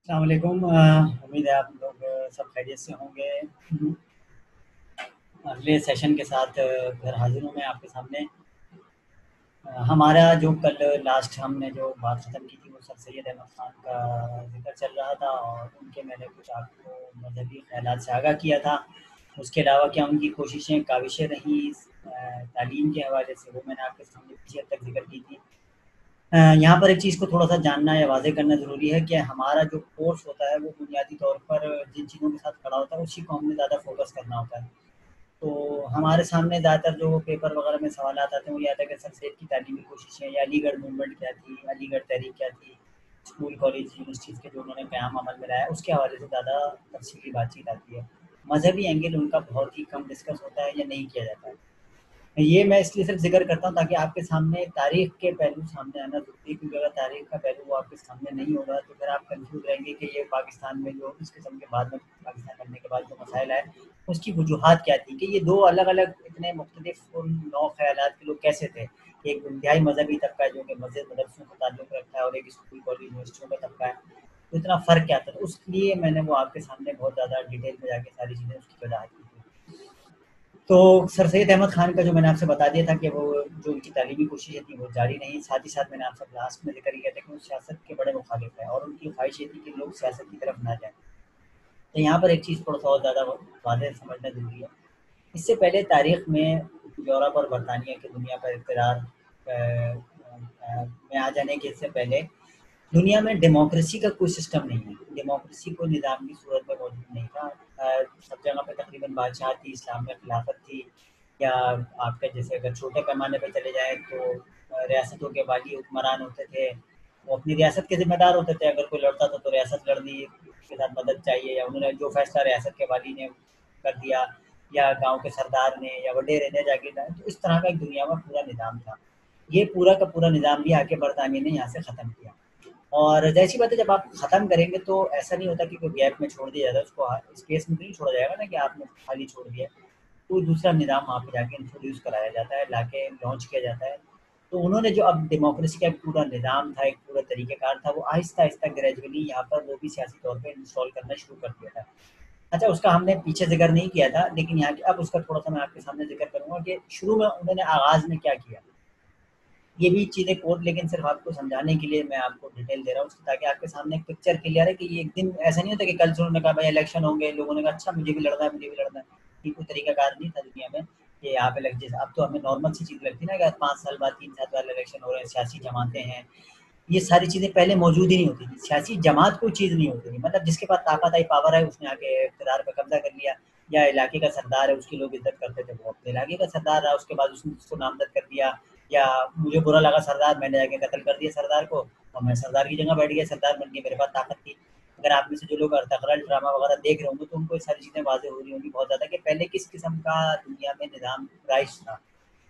अस्सलाम वालेकुम। उम्मीद है आप लोग सब खैरियत से होंगे। अगले सेशन के साथ फिर हाज़िर हूँ मैं आपके सामने। हमारा जो कल लास्ट हमने जो बात ख़त्म की थी वो सर सैयद अहमद ख़ान का ज़िक्र चल रहा था और उनके मैंने कुछ आपको मज़हबी ख़यालात से आगाह किया था। उसके अलावा क्या उनकी कोशिशें, काविशें रहीं तालीम के हवाले से, वो मैंने आपके सामने पीछे तक ज़िक्र की थी। यहाँ पर एक चीज़ को थोड़ा-सा जानना या वाज़ेह करना ज़रूरी है कि हमारा जो कोर्स होता है वो बुनियादी तौर पर जिन चीज़ों के साथ खड़ा होता है उसी को हमने ज़्यादा फ़ोकस करना होता है। तो हमारे सामने ज़्यादातर जो पेपर वग़ैरह में सवालात आते हैं वो ये आता है कि सर सैयद की तालीमी कोशिशें या अलीगढ़ मूवमेंट क्या थी, अलीगढ़ तहरीक क्या थी, स्कूल, कॉलेज, यूनिवर्सिटीज़ के जो उन्होंने क़याम अमल में लाया उसके हवाले से ज़्यादा तफ़सीली बातचीत आती है। मज़हबी एंगल उनका बहुत ही कम डिस्कस होता है या नहीं किया जाता है। ये मैं इसलिए सिर्फ़ ज़िक्र करता हूँ ताकि आपके सामने तारीख़ के पहलू सामने आना ज़रूरी है, क्योंकि अगर तारीख़ का पहलू वो आपके सामने नहीं होगा तो फिर आप कन्फ्यूज़ रहेंगे कि ये पाकिस्तान में जो इस किस्म के बाद में पाकिस्तान बनने के बाद जो मसाइल आए, उसकी वजूहात क्या थी कि ये 2 अलग-अलग इतने मुख्तलिफ़ नौ ख़यालात के लोग कैसे थे। एक इंतहाई मज़हबी तबका है जो कि मस्जिद मदरसों से ताल्लुक़ रखता है और एक स्कूल, कॉलेज, यूनिवर्सिटियों का तबका है। तो इतना फ़र्क क्या था? तो उसलिए मैंने वो आपके सामने बहुत ज़्यादा डिटेल में जाके सारी चीज़ें उसकी वजाहत की थी। तो सर सैयद अहमद ख़ान का जो मैंने आपसे बता दिया था कि वो जो उनकी तालीमी कोशिशें थी वो जारी रहीं। साथ ही साथ मैंने आपसे लास्ट में ज़िक्र किया था कि वो सियासत के बड़े मुखालिफ हैं और उनकी ख़्वाहिश ये थी कि लोग सियासत की तरफ ना जाएँ। तो यहाँ पर एक चीज़ थोड़ा-सा और ज़्यादा वाज़ेह समझना ज़रूरी है। इससे पहले तारीख़ में यूरोप और बरतानिया की दुनिया पर इक़्तिदार में आ जाने के इससे पहले दुनिया में डेमोक्रेसी का कोई सिस्टम नहीं है। डेमोक्रेसी कोई निज़ाम की सूरत में मौजूद नहीं था। सब जगह पे तकरीबन बादशाहत थी, इस्लाम में खिलाफत थी या आपके जैसे अगर छोटे पैमाने पे चले जाएँ तो रियासतों के वाली हुक्मरान होते थे। वो अपनी रियासत के ज़िम्मेदार होते थे, अगर कोई लड़ता था तो रियासत लड़ दी, उसके साथ मदद चाहिए या उन्होंने जो फ़ैसला रियासत के वाली ने कर दिया या गाँव के सरदार ने या वडेरे ने जागीरदार ने, तो इस तरह का एक दुनिया में पूरा निज़ाम था। ये पूरा का पूरा निज़ाम भी आके बरतानिया ने यहाँ से ख़त्म किया। और ज़ाहिर-सी बात है जब आप ख़त्म करेंगे तो ऐसा नहीं होता कि कोई गैप में छोड़ दिया जाता है उसको स्पेस में तो नहीं छोड़ा जाएगा ना कि आपने खाली छोड़ दिया। कोई दूसरा निज़ाम वहाँ पे जाके इंट्रोड्यूस कराया जाता है, लाके लॉन्च किया जाता है। तो उन्होंने जो अब डेमोक्रेसी का एक पूरा निज़ाम था, एक पूरा तरीक़ेकार था, वो आहिस्ता-आहिस्ता ग्रेजुअली यहाँ पर वो भी सियासी तौर पे इंस्टॉल करना शुरू कर दिया था। अच्छा, उसका हमने पीछे ज़िक्र नहीं किया था, लेकिन यहाँ के अब उसका थोड़ा-सा मैं आपके सामने ज़िक्र करूँगा कि शुरू में उन्होंने आगाज़ में क्या किया। ये भी चीज़ें कोड लेकिन सिर्फ़ आपको समझाने के लिए मैं आपको डिटेल दे रहा हूँ ताकि आपके सामने एक पिक्चर क्लियर है कि ये एक दिन ऐसा नहीं होता कि कल से उन्होंने कहा भाई इलेक्शन होंगे, लोगों ने कहा अच्छा मुझे भी लड़ना है, मुझे भी लड़ना है। ये कोई तरीक़ाकार नहीं था दुनिया में कि यहाँ पे लग जैसे अब तो हमें नॉर्मल सी चीज़ लगती है ना कि 5 साल बाद, 3 साल बाद इलेक्शन हो रहे हैं, सियासी जमातें हैं। ये सारी चीज़ें पहले मौजूद ही नहीं होती थी। सियासी जमात कोई चीज़ नहीं होती थी। मतलब जिसके पास ताकत आई, पावर है, उसने आके इक़्तिदार पे कब्ज़ा कर लिया या इलाके का सरदार है, उसकी लोग इज़्ज़त करते थे, वो अपने इलाके का सरदार रहा, उसके बाद उसने उसको नामज़द कर दिया या मुझे बुरा लगा सरदार, मैंने जाके कत्ल कर दिया सरदार को और मैं सरदार की जगह बैठ गया, सरदार बन के मेरे पास ताकत थी। अगर आप में से जो लोग अर्तग़रल ड्रामा वग़ैरह देख रहे होंगे, तो उनको ये सारी चीज़ें वाज़ेह हो रही होंगी बहुत ज़्यादा कि पहले किस किस्म का दुनिया में निज़ाम राइज था।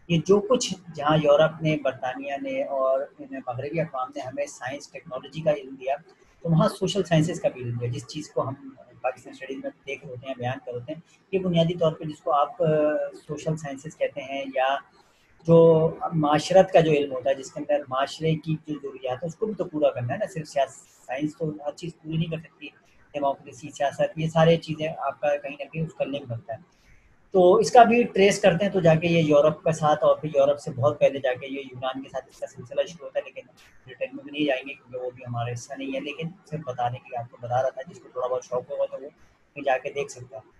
ये जो कुछ जहाँ यूरोप ने, बरतानिया ने और इन मग़रबी अक़वाम ने हमें साइंस, टेक्नोलॉजी का इल्म दिया, तो वहाँ सोशल साइंसेज़ का भी इल्म दिया। जिस चीज़ को हम पाकिस्तान स्टडीज़ में देख रहे होते हैं, बयान कर होते हैं, ये बुनियादी तौर पे जिसको आप सोशल साइंसेज़ कहते हैं या जो माशरत का जो इल्म होता है, जिसके अंदर माशरे की जो ज़रूरियात है, उसको भी तो पूरा करना है ना, सिर्फ़ साइंस तो हर चीज़ पूरी नहीं कर सकती। डेमोक्रेसी, सियासत, ये सारी चीज़ें आपका कहीं न कहीं उसका लिंक बनता है। तो इसका भी ट्रेस करते हैं तो जाके ये यूरोप के साथ और फिर यूरोप से बहुत पहले जाके ये यूनान के साथ इसका सिलसिला शुरू होता है, लेकिन डिटेल में भी नहीं जाएँगे क्योंकि वो भी हमारा हिस्सा नहीं है, लेकिन सिर्फ़ बताने के लिए आपको बता रहा था, जिसको थोड़ा बहुत शौक होगा तो वो कहीं जाके देख सकता है।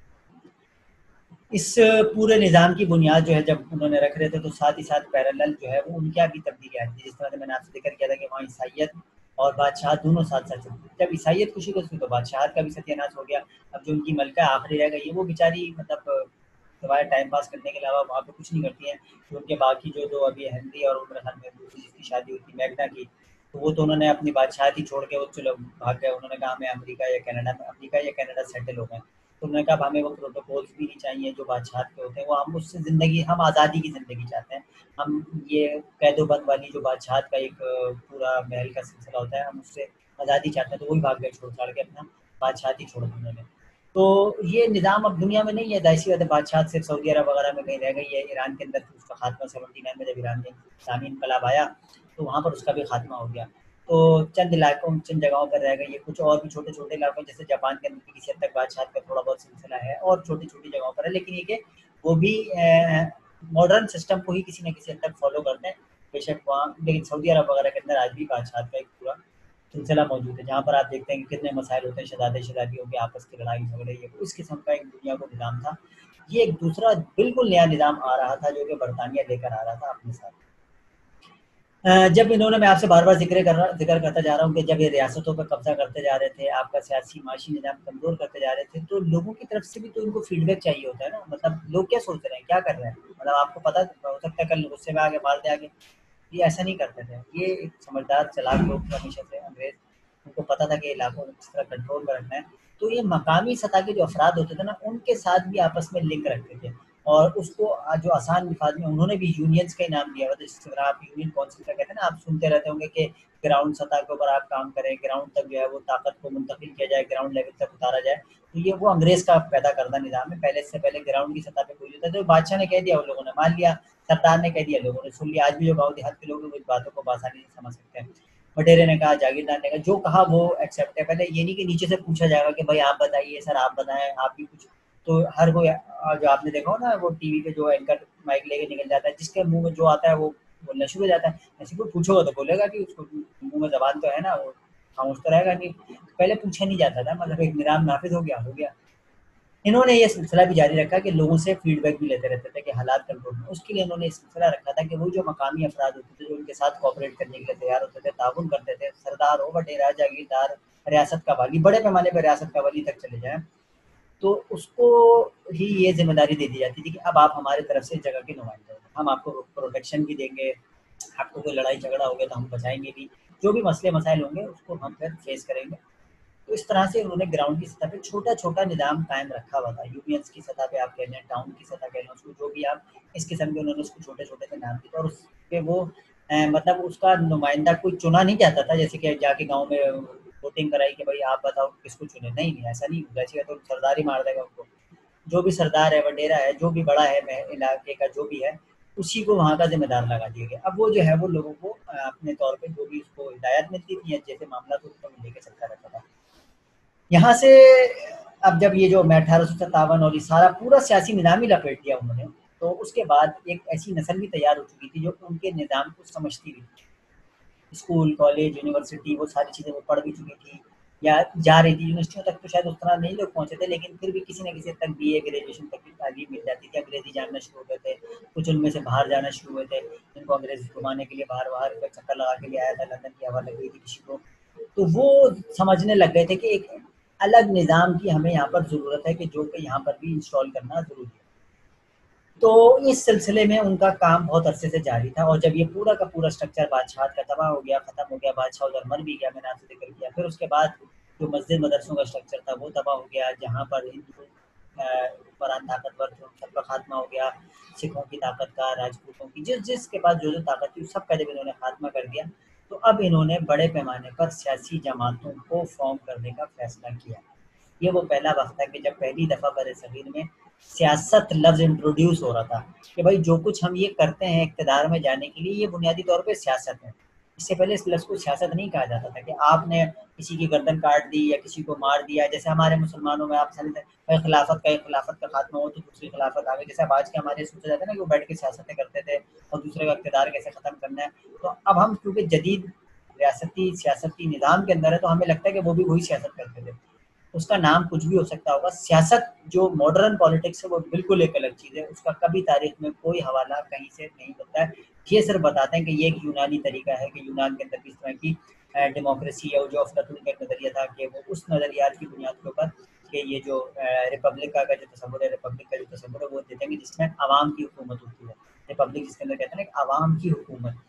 इस पूरे निज़ाम की बुनियाद जो है जब उन्होंने रख रहे थे तो साथ ही साथ पैरेलल जो है वो उनकी भी तब्दीली आई थी। जिस तरह से मैंने आपसे ज़िक्र किया था कि वहाँ ईसाइयत और बादशाहत दोनों साथ-साथ चलती थी। जब ईसाइयत खुशी को तो बादशाहत का भी सत्यानाश हो गया। अब जो उनकी मलका आखिरी रह गई है वो बेचारी मतलब सिवाय टाइम पास करने के अलावा वहाँ पे कुछ नहीं करती हैं। तो उनके बाकी जो अभी हेनरी और उम्र खान में दूसरी जिसकी शादी हुई थी मेग्ना की, तो वो तो उन्होंने अपनी बादशाहत ही छोड़ के वो चलो भाग गए। उन्होंने कहा हमें अमेरिका या कनाडा सेटल हो गए। तो उन्होंने कहा अब हमें वो प्रोटोकॉल्स भी नहीं चाहिए जो बादशाहत के होते हैं, वो हम उससे ज़िंदगी हम आज़ादी की ज़िंदगी चाहते हैं। हम ये कैदो-बंद वाली जो बादशाहत का एक पूरा महल का सिलसिला होता है, हम उससे आज़ादी चाहते हैं, तो वो भी भाग गए छोड़-छाड़ के अपना बादशाहत ही छोड़ दी उन्होंने। तो ये निज़ाम अब दुनिया में नहीं है, ज़ाहिर-सी बात है बादशाहत सिर्फ़ सऊदी अरब वगैरह में कहीं रह गई है। ईरान के अंदर उसका खात्मा 79 में जब ईरान में इस्लामी इनकलाब आया, तो वहाँ पर उसका भी खात्मा हो गया। तो चंद इलाकों, चंद जगहों पर रह गई है। कुछ और भी छोटे-छोटे इलाकों जैसे जापान के अंदर भी किसी हद तक बादशाहत का थोड़ा बहुत सिलसिला है और छोटी-छोटी जगहों पर है। लेकिन ये कि वो भी मॉडर्न सिस्टम को ही किसी न किसी हद तक फ़ॉलो करते हैं। बेशक वहाँ, लेकिन सऊदी अरब वगैरह के अंदर आज भी बादशाहत का एक पूरा सिलसिला मौजूद है, जहाँ पर आप देखते हैं कि कितने मसाइल होते हैं, शहज़ादे-शहज़ादियों के आपस की लड़ाई-झगड़े, ये इस किस्म का एक दुनिया को निज़ाम था। ये एक दूसरा बिल्कुल नया निज़ाम आ रहा था, जो कि बरतानिया लेकर आ रहा था अपने साथ। जब इन्होंने, मैं आपसे बार-बार ज़िक्र करता जा रहा हूँ कि जब ये रियासतों पे कब्ज़ा करते जा रहे थे, आपका सियासी माशी निज़ाम कमज़ोर करते जा रहे थे, तो लोगों की तरफ से भी तो इनको फ़ीडबैक चाहिए होता है ना, मतलब लोग क्या सोच रहे हैं, क्या कर रहे हैं? मतलब आपको पता हो सकता है कल गुस्से में आके मार दे आगे, ये ऐसा नहीं करते थे। ये एक समझदार चालाक लोग थे हमेशा से अंग्रेज़, उनको पता था कि इलाकों को किस तरह कंट्रोल में रखना है। तो ये मकामी सतह के जो अफ़राद होते थे ना, उनके साथ भी आपस में लिंक रखते थे और उसको जो आसान अल्फाज में उन्होंने भी यूनियंस का ही नाम दिया हुआ था। जिस तरह आप यूनियन काउंसिल का कहते हैं ना, आप सुनते रहते होंगे कि ग्राउंड सतह के ऊपर आप काम करें, ग्राउंड तक जो है वो ताकत को मुंतकिल किया जाए, ग्राउंड लेवल तक उतारा जाए। तो ये वो अंग्रेज़ का पैदा करदा निज़ाम है। पहले से पहले ग्राउंड की सतह पे कोई नहीं था, तो बादशाह ने कह दिया, उन लोगों ने मान लिया, सरदार ने कह दिया, लोगों ने सुन लिया। आज भी जो गाँव देहात के लोग हैं वो इस बातों को बआसानी से समझ सकते हैं। वडेरे ने कहा, जागीरदार ने कहा, जो कहा वो एक्सेप्ट है। पहले ये नहीं कि नीचे से पूछा जाएगा कि भाई आप बताइए, सर आप बताएँ, आप भी कुछ। तो हर कोई जो आपने देखा हो ना, वो टीवी पे जो एंकर माइक लेके निकल जाता है, जिसके मुँह में जो आता है वो बोलना शुरू हो जाता है। ऐसे कोई पूछोगे तो बोलेगा कि उसको मुँह में ज़बान तो है ना, वो खामोश तो रहेगा नहीं। पहले पूछा नहीं जाता था, मतलब एक निज़ाम नाफ़िज़ हो गया, हो गया। इन्होंने ये सिलसिला भी जारी रखा कि लोगों से फीडबैक भी लेते रहते थे कि हालात कंट्रोल में। उसके लिए इन्होंने ये सिलसिला रखा था कि वो जो मकामी अफ़राद होते थे, जो उनके साथ कोऑपरेट करने के लिए तैयार होते थे, ताउन करते थे, सरदार हो, वडेरा, जागीरदार, रियासत का वाली, बड़े पैमाने पे रियासत का वली तक चले जाएँ, तो उसको ही ये ज़िम्मेदारी दे दी जाती थी कि अब आप हमारी तरफ से इस जगह के नुमाइंदे हैं। हम आपको प्रोटेक्शन भी देंगे, आपको कोई लड़ाई-झगड़ा हो गया तो हम बचाएँगे भी, जो भी मसले-मसाइल होंगे उसको हम फिर फेस करेंगे। तो इस तरह से उन्होंने ग्राउंड की सतह पे छोटा-छोटा निज़ाम कायम रखा हुआ था। यूनियंस की सतह पे आप कह लें, टाउन की सतह कह लें, उसको जो भी आप इस किस्म के उन्होंने उसको छोटे-छोटे से नाम दिए थे और उसपे वो मतलब उसका नुमाइंदा कोई चुना नहीं जाता था, जैसे कि जाके गाँव में वोटिंग कराई कि भाई आप बताओ किसको चुने? नहीं, नहीं ऐसा नहीं होगा, ऐसे तो सरदार ही मार देगा उनको। जो भी सरदार है, वडेरा है, जो भी बड़ा है इलाके का जो भी है, उसी को वहाँ का ज़िम्मेदार लगा दिया गया। अब वो जो है वो लोगों को अपने तौर पे जो भी उसको हिदायत मिलती थी या जैसे मामला तो उसको लेके चलता रहता था। यहाँ से अब जब ये जो मैं 1857 और ये सारा पूरा सियासी निज़ाम ही लपेट दिया उन्होंने, तो उसके बाद एक ऐसी नस्ल भी तैयार हो चुकी थी जो उनके निज़ाम को समझती भी थी। स्कूल, कॉलेज, यूनिवर्सिटी वो सारी चीज़ें वो पढ़ भी चुकी थी या जा रही थी। यूनिवर्सिटियों तक तो शायद उस तरह नहीं लोग पहुँचे थे, लेकिन फिर भी किसी न किसी हद तक बीए, ग्रेजुएशन तक की तालीम मिल जाती थी। अंग्रेज़ी जानना शुरू हो गए थे, कुछ उनमें से बाहर जाना शुरू हुए थे, जिनको अंग्रेज़ी घुमाने के लिए बाहर-बाहर का चक्कर लगा के ले आया था, लंदन की हवा लग गई थी किसी को। तो वो समझने लग गए थे कि एक अलग निज़ाम की हमें यहाँ पर ज़रूरत है कि जो कि यहाँ पर भी इंस्टॉल करना ज़रूरी है। तो इस सिलसिले में उनका काम बहुत अरसे से जारी था और जब ये पूरा का पूरा स्ट्रक्चर बादशाहत का तबाह हो गया, ख़त्म हो गया, बादशाह उधर मर भी गया, मैंने आपसे ज़िक्र किया। फिर उसके बाद जो मस्जिद मदरसों का स्ट्रक्चर था वो तबाह हो गया, जहाँ पर हिंदू हुक्मरान ताकतवर थे, उन सबका ख़ात्मा हो गया। सिखों की ताकत का, राजपूतों की, जिसके पास जो-जो ताकत थी, उस सब का जब इन्होंने ख़ात्मा कर दिया, तो अब इन्होंने बड़े पैमाने पर सियासी जमातों को फ़ॉर्म करने का फ़ैसला किया। ये वो पहला वक़्त था कि जब पहली दफ़ा बरसग़ीर में सियासत लफ़्ज़ इंट्रोड्यूस हो रहा था कि भाई जो कुछ हम ये करते हैं इक़्तिदार में जाने के लिए, ये बुनियादी तौर पे सियासत है। इससे पहले इस लफ़्ज़ को सियासत नहीं कहा जाता था कि आपने किसी की गर्दन काट दी या किसी को मार दिया। जैसे हमारे मुसलमानों में आप खिलाफ़त का ख़ात्मा हो तो दूसरी खिलाफ़त आ गई। जैसे अब आज के हमारे सोचा जाता है ना कि वो बैठ के सियासतें करते थे और दूसरे का इक़्तिदार कैसे ख़त्म करना है। तो अब हम क्योंकि जदीद रियासती सियासती निज़ाम के अंदर है, तो हमें लगता है कि वो भी वही सियासत करते थे। उसका नाम कुछ भी हो सकता होगा। सियासत जो मॉडर्न पॉलिटिक्स है वो बिल्कुल एक अलग चीज़ है। उसका कभी तारीख़ में कोई हवाला कहीं से नहीं मिलता है। ये सिर्फ़ बताते हैं कि ये एक यूनानी तरीका है कि यूनान के अंदर किस तरह की डेमोक्रेसी या जो अफ़लातून का एक नज़रिया था कि वो उस नज़रियात की बुनियाद के ऊपर कि ये जो रिपब्लिक का जो तसव्वुर है, रिपब्लिक का जो तसव्वुर है वो देते हैं कि जिसमें अवाम की हुकूमत होती है। रिपब्लिक जिसके अंदर कहते हैं ना कि अवाम की हुकूमत।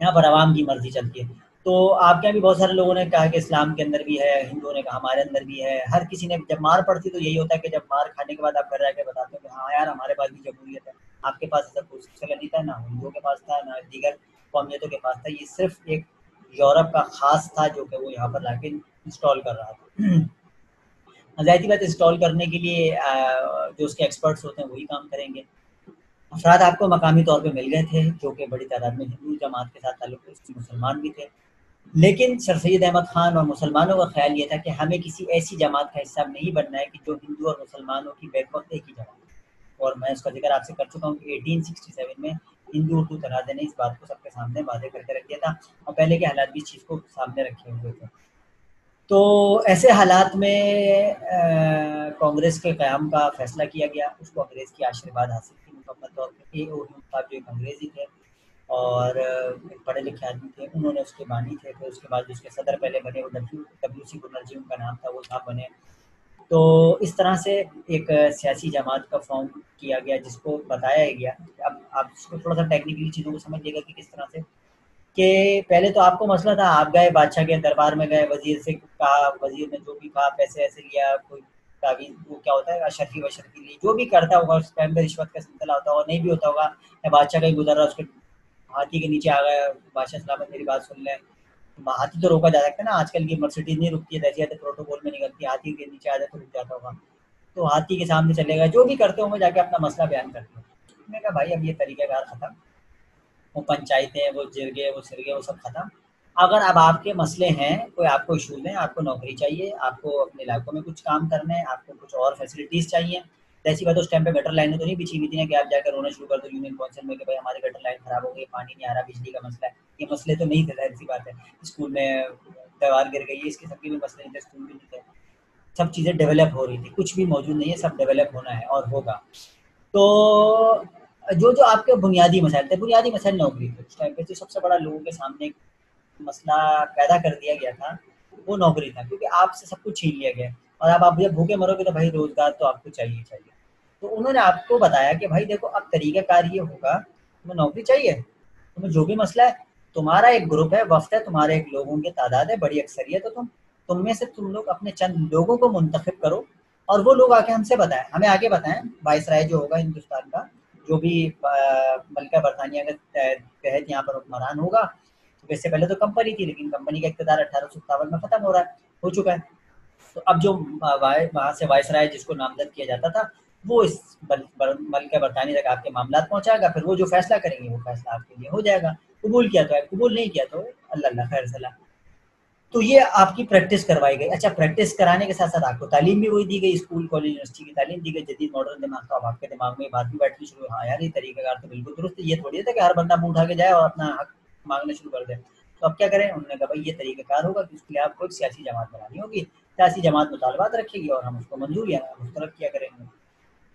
यहाँ पर अवाम की मर्ज़ी चलती है। तो आपके यहाँ भी बहुत सारे लोगों ने कहा कि इस्लाम के अंदर भी है, हिंदुओं ने कहा हमारे अंदर भी है। हर किसी ने जब मार पड़ती तो यही होता है कि जब मार खाने के बाद आप घर जाके बताते हो कि हाँ यार हमारे पास भी जमहूरियत है। आपके पास ऐसा कोई सिलसिला नहीं था, ना हिंदुओं के पास था, ना दीगर कौमियतों के पास था। ये सिर्फ़ एक यूरोप का ख़ास था जो कि वो यहाँ पर लाके इंस्टॉल कर रहा था। ज़ाहिर-सी बात है इंस्टॉल करने के लिए जो उसके एक्सपर्ट्स होते हैं वही काम करेंगे। अफ़राद आपको मकामी तौर पे मिल गए थे, जो कि बड़ी तादाद में हिंदू जमात के साथ ताल्लुक़ थे, मुसलमान भी थे। लेकिन सर सैयद अहमद खान और मुसलमानों का ख्याल ये था कि हमें किसी ऐसी जमात का हिस्सा नहीं बनना है कि जो हिंदू और मुसलमानों की बैक वक्त एक ही जमात। और मैं उसका जिक्र आपसे कर चुका हूँ कि 1867 में हिंदू उर्दू तनाज़े ने इस बात को सबके सामने वादे करके रख दिया था, और पहले के हालात भी इस चीज़ को सामने रखे हुए थे। तो ऐसे हालात में कांग्रेस के क़याम का फैसला किया गया। उसको अंग्रेज़ की आशीर्वाद हासिल थी मुकम्मल तौर पे। एओयू साहब जो एक अंग्रेज़ी थे और एक पढ़े लिखे आदमी थे, उन्होंने उसके बानी थे। फिर उसके बाद उसके सदर पहले बने, वो डब्ल्यू सी बनर्जी उनका नाम था, वो साहब बने। तो इस तरह से एक सियासी जमात का फॉर्म किया गया, जिसको बताया गया। अब आप इसको थोड़ा-सा टेक्निकली चीज़ों को समझिएगा कि किस तरह से, कि पहले तो आपको मसला था, आप गए बादशाह के दरबार में गए, वज़ीर से कहा, वज़ीर ने जो भी कहा, पैसे-वैसे लिया, कोई तावीज़ वो क्या होता है अशर्फ़ी-वशर्फ़ी ली, जो भी करता होगा उस टाइम पे रिश्वत का सिलसिला होता होगा, नहीं भी होता होगा, या बादशाह कहीं गुज़र रहा है, उसके हाथी के नीचे आ गया, बादशाह सलामत मेरी बात सुन लें। हाथी तो रोका जा सकता है ना, आजकल की मर्सिडीज़ नहीं रुकती है, जैसे प्रोटोकॉल में निकलती है, हाथी के नीचे आ जाए तो रुक जाता होगा। तो हाथी के सामने चले गए, जो भी करते होंगे जाके अपना मसला बयान करते हैं। मैंने कहा भाई अब ये तरीक़ाकार ख़त्म, वो पंचायतें, वो जिरगे, वो सिरगे, वो सब ख़त्म। अगर अब आपके मसले हैं, कोई आपको इश्यूज़ हैं, आपको नौकरी चाहिए, आपको अपने इलाकों में कुछ काम करने हैं, आपको कुछ और फैसिलिटीज़ चाहिए। ज़ाहिर-सी बात है उस टाइम पे गटर लाइनें तो नहीं बिछी हुई थी ना कि आप जाकर रोना शुरू कर दो यूनियन काउंसिल में कि भाई हमारी गटर लाइन ख़राब हो गई, पानी नहीं आ रहा, बिजली का मसला है। ये मसले तो नहीं थे, ज़ाहिर-सी बात है। स्कूल में दीवार गिर गई है, इसके सब के भी मसले नहीं थे, स्कूल भी नहीं थे। सब चीज़ें डेवलप हो रही थी, कुछ भी मौजूद नहीं है, सब डेवलप होना है और होगा। तो जो-जो आपके बुनियादी मसाइल थे, बुनियादी मसाइल नौकरी थे। उस टाइम पे जो सबसे बड़ा लोगों के सामने एक मसला पैदा कर दिया गया था, वो नौकरी था, क्योंकि आपसे सब कुछ छीन लिया गया और अब आप जब भूखे मरोगे तो भाई रोज़गार तो आपको चाहिए ही चाहिए। तो उन्होंने आपको बताया कि भाई देखो अब तरीक़ाकार ये होगा, तुम्हें नौकरी चाहिए, तुम्हें जो भी मसला है, तुम्हारा एक ग्रुप है, वफ़्द है, तुम्हारे एक लोगों की तादाद है, बड़ी अक्सरियत है, तुम में से तुम लोग अपने चंद लोगों को मुंतखब करो और वो लोग आके हमसे बताएँ, हमें आगे बताएँ, वाइसराय जो होगा हिंदुस्तान का, जो भी मलिका बरतानिया के तहत यहाँ पर हुक्मरान होगा। तो इससे पहले तो कंपनी थी, लेकिन कंपनी का इक़्तिदार 1857 में ख़त्म हो रहा है, हो चुका है। तो अब जो वहाँ से वाइसराय जिसको नामज़द किया जाता था, वो इस मलिका बरतानिया तक आपके मामलात पहुँचाएगा, फिर वो जो फ़ैसला करेंगे, वो फ़ैसला आपके लिए हो जाएगा। कबूल किया तो है, कबूल नहीं किया तो अल्लाह खैर सलाह। तो ये आपकी प्रैक्टिस करवाई गई। अच्छा, प्रैक्टिस कराने के साथ-साथ आपको तालीम भी वही दी गई, स्कूल, कॉलेज, यूनिवर्सिटी की तालीम दी गई, जदीद मॉडर्न दिमाग। तो अब आपके दिमाग में ये बात भी बैठनी शुरू हुई, हाँ यार, ये तरीक़ाकार तो बिल्कुल दुरुस्त है। ये थोड़ी था कि हर बंदा मुँह उठा के जाए और अपना हक माँगना शुरू कर दे। तो अब क्या करें? उन्होंने कहा भाई ये तरीक़ाकार होगा कि उसके लिए आपको एक सियासी जमात बनानी होगी। सियासी जमात मुतालबात रखेगी और हम उसको मंज़ूर या मुस्तरद किया करेंगे।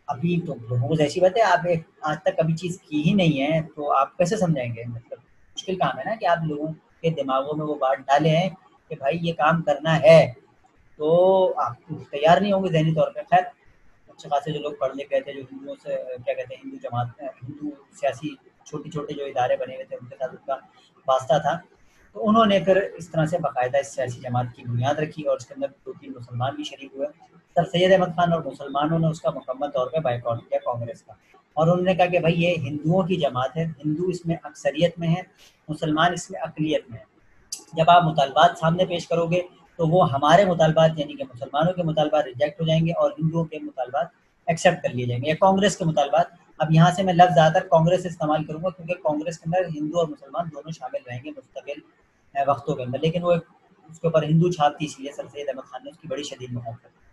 अभी तो लोगों को ज़ाहिर-सी बात है, आप एक आज तक कभी चीज़ की ही नहीं है, तो आप कैसे समझाएँगे? मतलब मुश्किल काम है ना कि आप लोगों के दिमागों में वो बात डालें हैं कि भाई ये काम करना है, तो आप तैयार नहीं होंगे ज़हनी तौर पे। ख़ैर, अच्छे खासे जो लोग पढ़ लिख गए थे, जो हिंदुओं से क्या कहते हैं, हिंदू जमात हिंदू सियासी छोटे-छोटे जो इदारे बने हुए थे, उनके साथ उनका वास्ता था। तो उन्होंने फिर इस तरह से बाकायदा इस सियासी जमात की बुनियाद रखी और उसके अंदर 2-3 मुसलमान भी शरीक हुए। सर सैयद अहमद खान और मुसलमानों ने उसका मुकम्मल तौर पे बायकॉट किया कांग्रेस का, और उन्होंने कहा कि भाई ये हिंदुओं की जमात है, हिंदू इसमें अक्सरियत में है, मुसलमान इसमें अक़लियत में है। जब आप मुतालबात सामने पेश करोगे, तो वो हमारे मुतालबात यानी कि मुसलमानों के मुतालबात रिजेक्ट हो जाएँगे और हिंदुओं के मुतालबात एक्सेप्ट कर लिए जाएँगे, या कांग्रेस के मुतालबात। अब यहाँ से मैं लफ्ज़ ज़्यादातर कांग्रेस इस्तेमाल करूँगा क्योंकि कांग्रेस के अंदर हिंदू और मुसलमान दोनों शामिल रहेंगे मुस्तकिल वक़्तों के अंदर। लेकिन वो एक उसके ऊपर हिंदू छाप थी, इसलिए सर सैयद अहमद खान ने उसकी बड़ी शदीद मुखालफत की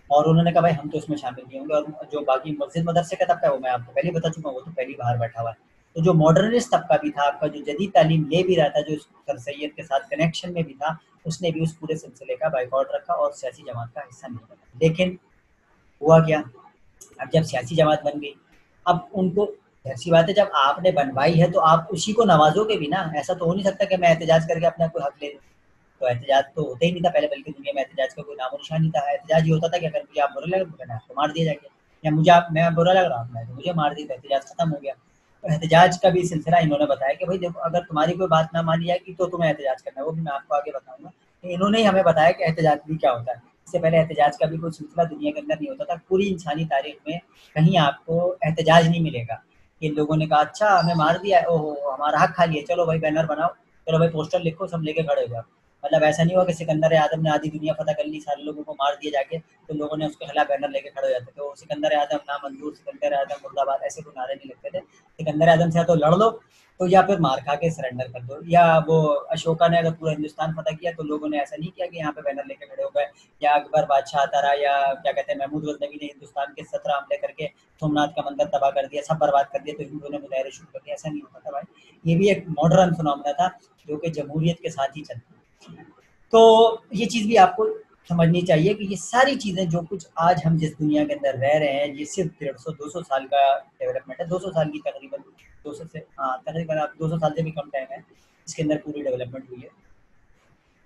और उन्होंने कहा भाई हम तो उसमें शामिल नहीं होंगे, और जो बाकी मस्जिद मदरसे का तबका है, वो मैं आपको पहले ही बता चुका हूँ, वो तो पहले ही बाहर बैठा हुआ है। तो जो मॉडर्निस्ट तबका भी था आपका, जो जदीद तालीम ले भी रहा था, जो सर सैयद के साथ कनेक्शन में भी था, उसने भी उस पूरे सिलसिले का बायकॉट रखा और सियासी जमात का हिस्सा नहीं बना। लेकिन हुआ क्या? अब जब सियासी जमात बन गई, अब उनको ज़ाहिर-सी बात है, जब आपने बनवाई है तो आप उसी को नवाज़ोगे भी ना। ऐसा तो हो नहीं सकता कि मैं एहतिजाज करके अपना कोई हक ले लूँ। तो एहतिजाज तो होता ही नहीं था पहले, बल्कि दुनिया में एहतिजाज का कोई नामो-निशान नहीं था। एहतिजाज ये होता था कि अगर मुझे आप बुरे लगे तो मैंने आपको मार दिया जाके, या मैं बुरा लग रहा हूँ, आपने मुझे मार दिया, तो एहतिजाज खत्म हो गया। तो एहतिजाज का भी सिलसिला इन्होंने बताया कि भाई देखो, अगर तुम्हारी कोई बात ना मानी जाएगी तो तुम्हें एहतिजाज करना है, वो भी मैं आपको आगे बताऊँगा। तो इन्होंने ही हमें बताया कि एहतिजाज भी क्या होता है। इससे पहले एहतिजाज का भी कोई सिलसिला दुनिया के अंदर नहीं होता था। पूरी इंसानी तारीख़ में कहीं आपको एहतिजाज नहीं मिलेगा। इन लोगों ने कहा अच्छा हमें मार दिया है, ओहो! हमारा हक खा लिया, चलो भाई बैनर बनाओ, चलो भाई पोस्टर लिखो, सब लेके खड़े हो जाओ। मतलब ऐसा नहीं हुआ कि सिकंदर आज़म ने आधी दुनिया फ़तह कर ली, सारे लोगों को मार दिया जाके, तो लोगों ने उसके खिलाफ बैनर लेके खड़े हो जाते थे। वो सिकंदर आज़म नामंजूर, सिकंदर आज़म मुर्दाबाद, ऐसे कोई नारे नहीं लगते थे। सिकंदर आज़म से या तो लड़ लो तो या फिर मार खा के सरेंडर कर दो। या वो अशोका ने अगर पूरा हिंदुस्तान फतह किया तो लोगों ने ऐसा नहीं किया कि यहाँ पे बैनर लेके खड़े हो गए, या अकबर बादशाह आता रहा, या क्या कहते हैं महमूद गजनवी ने हिंदुस्तान के 17 हमले करके सोमनाथ का मंदिर तबाह कर दिया, सब बर्बाद कर दिया, तो हिंदुओं ने मुजाहरे शुरू कर दिया। ऐसा नहीं होता था भाई, ये भी एक मॉडर्न फिनोमेना था जो कि जमहूरियत के साथ ही चलता। तो ये चीज़ भी आपको समझनी चाहिए कि ये सारी चीज़ें जो कुछ आज हम जिस दुनिया के अंदर रह रहे हैं, ये सिर्फ 150-200 साल का डेवलपमेंट है। 200 साल की तकरीबन, 200 से हाँ तकरीबन आप 200 साल से भी कम टाइम है इसके अंदर पूरी डेवलपमेंट हुई है।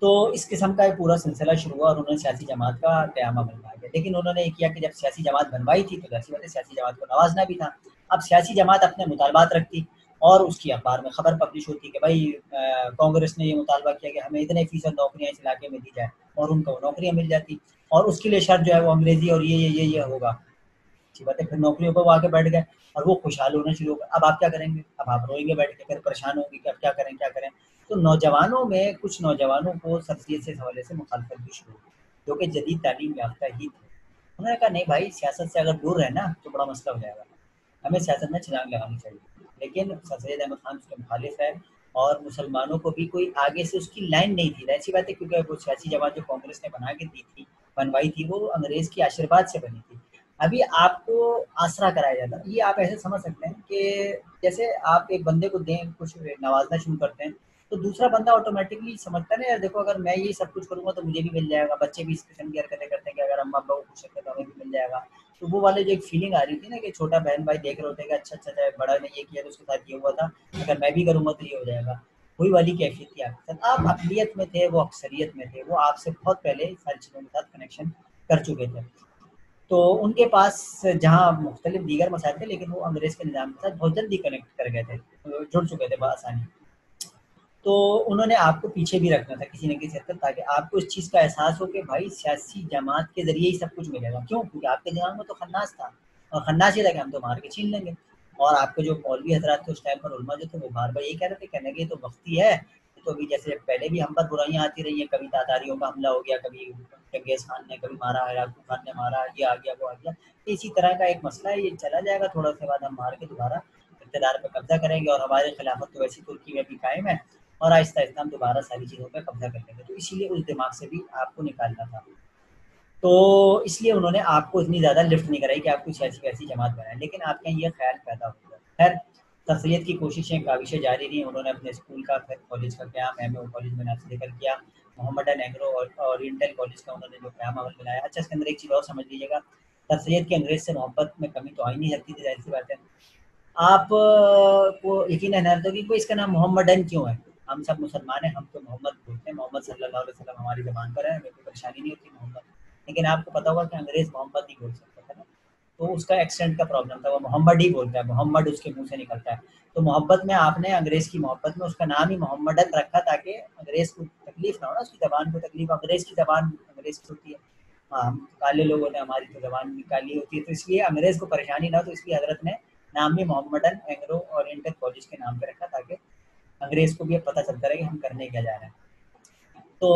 तो इस किस्म का एक पूरा सिलसिला शुरू हुआ और उन्होंने सियासी जमात का क़यामा बनवाया गया। लेकिन उन्होंने ये किया कि जब सियासी जमात बनवाई थी तो ज़ाहिर-सी बात है सियासी जमात को नवाज़ना भी था। अब सियासी जमात अपने मुतालबात रखती और उसकी अखबार में खबर पब्लिश होती कि भाई कांग्रेस ने ये मुतालबा किया कि हमें इतने फ़ीसद नौकरियाँ इस इलाके में दी जाए, और उनको नौकरियाँ मिल जाती, और उसके लिए शर्त जो है वो अंग्रेज़ी और ये होगा। अच्छी बात है, फिर नौकरियों पे वो आके बैठ गए और वो खुशहाल होना शुरू हो गए। अब आप क्या करेंगे? अब आप रोएँगे बैठ के, फिर परेशान होंगे कि अब क्या करें, क्या करें? तो नौजवानों में कुछ नौजवानों को शख्सियत से इस हवाले से मुखालफत भी शुरू हुई, जो कि जदीद तालीम याफ्ता ही थे। उन्होंने कहा नहीं भाई, सियासत से अगर दूर रहना तो बड़ा मसला हो जाएगा, हमें सियासत में छलांग लगानी चाहिए। लेकिन सर सैयद अहमद खान उसके मुखालिफ है, और मुसलमानों को भी कोई आगे से उसकी लाइन नहीं थी। ऐसी बात है क्योंकि वो सियासी जमात जो कांग्रेस ने बना के दी थी, बनवाई थी, वो अंग्रेज़ के आशीर्वाद से बनी थी। अभी आपको आसरा कराया जाता है। ये आप ऐसे समझ सकते हैं कि जैसे आप एक बंदे को दें, कुछ नवाज़ना शुरू करते हैं, तो दूसरा बंदा ऑटोमेटिकली समझता है ना यार देखो अगर मैं ये सब कुछ करूँगा तो मुझे भी मिल जाएगा। बच्चे भी इस किस्म की हरकतें करते हैं कि अगर अम्मा-अब्बा को खुश रखें तो हमें भी मिल जाएगा। तो वो वाले जो एक फीलिंग आ रही थी ना कि छोटा बहन-भाई देख रहे होते हैं कि अच्छा, बड़ा ने ये किया तो उसके साथ ये हुआ था, अगर मैं भी करूँगा तो ये हो जाएगा। वही वाली कैफ़ियत थी आपके साथ। आप अक़लियत में थे, वो अक्सरियत में थे। वो आपसे बहुत पहले सारी चीज़ों के साथ कनेक्शन कर चुके थे। तो उनके पास जहाँ मुख्तलिफ दीगर मसाइल थे, लेकिन वो अंग्रेज़ के निज़ाम के साथ बहुत जल्दी कनेक्ट कर गए थे, जुड़ चुके थे बआसानी। तो उन्होंने आपको पीछे भी रखना था किसी न किसी हद तक, ताकि आपको इस चीज़ का एहसास हो कि भाई सियासी जमात के ज़रिए ही सब कुछ मिलेगा। क्यों? क्योंकि आपके दिमाग में तो खन्नास था, और खन्नास ये था कि हम तो मार के छीन लेंगे। और आपके जो मौलवी हज़रात थे उस टाइम पर, उलमा जो थे, वो बार-बार यही कह रहे थे, कहने लगे ये तो वक़्ती है, ये तो अभी जैसे पहले भी हम पर बुराइयाँ आती रही हैं, कभी तातारियों का हमला हो गया, कभी चंगेज़ खान ने कभी मारा, याकूब खान ने मारा, ये आ गया, वो आ गया। इसी तरह का एक मसला है, ये चला जाएगा, थोड़ा से बाद हम मार के दोबारा इक़्तिदार पे कब्ज़ा करेंगे, और हमारी खिलाफत तो वैसे तुर्की में भी कायम है, और आहिस्ता-आहिस्ता हम दोबारा सारी चीज़ों पे कब्ज़ा कर लेंगे। तो इसीलिए उस दिमाग से भी आपको निकालना था। तो इसलिए उन्होंने आपको इतनी ज़्यादा लिफ्ट नहीं कराई कि आप कुछ ऐसी-वैसी जमात बनाएँ, लेकिन आपके यहाँ ये ख़्याल पैदा हो गया। खैर, तसलियत की कोशिशें, काविशें जारी रहीं। उन्होंने अपने स्कूल का, फिर कॉलेज का क़याम, एमए कॉलेज मैंने आपसे ज़िक्र किया। मोहम्मडन एग्रो और ओरिएंटल कॉलेज का उन्होंने जो क़याम अमल में लाया। अच्छा, इसके अंदर एक चीज़ और समझ लीजिएगा, तसलियत की अंग्रेज़ से मोहब्बत में कमी तो आ ही नहीं सकती थी, ज़ाहिर-सी बात है। आप को यकीनन हैरत होगी कि इसका नाम मोहम्मडन क्यों है? हम सब मुसलमान हैं, हम तो मोहम्मद बोलते हैं, मोहम्मद सल्लल्लाहु अलैहि वसल्लम हमारी ज़बान पर है, हमें कोई परेशानी नहीं होती मोहम्मद। लेकिन आपको पता होगा कि अंग्रेज़ मोहम्मद नहीं बोल सकता था ना, तो उसका एक्सेंट का प्रॉब्लम था, वो मोहम्मद ही बोलता है, मोहम्मद उसके मुँह से निकलता है। तो मोहब्बत में आपने अंग्रेज़ की मोहब्बत में उसका नाम ही मोहम्मडन रखा, ताकि अंग्रेज़ को तकलीफ़ ना हो ना, उसकी ज़बान को तकलीफ़। अंग्रेज़ की ज़बान अंग्रेज़ की होती है। हाँ, हम काले लोग होते हैं, हमारी तो ज़बान भी काली होती है, तो इसलिए अंग्रेज़ को परेशानी ना हो, तो इसलिए हज़रत ने नाम भी मोहम्मडन एग्रो ओरिएंटल कॉलेज के नाम पे रखा, ताकि अंग्रेज़ को भी अब पता चलता रहे कि हम करने क्या जा रहे हैं। तो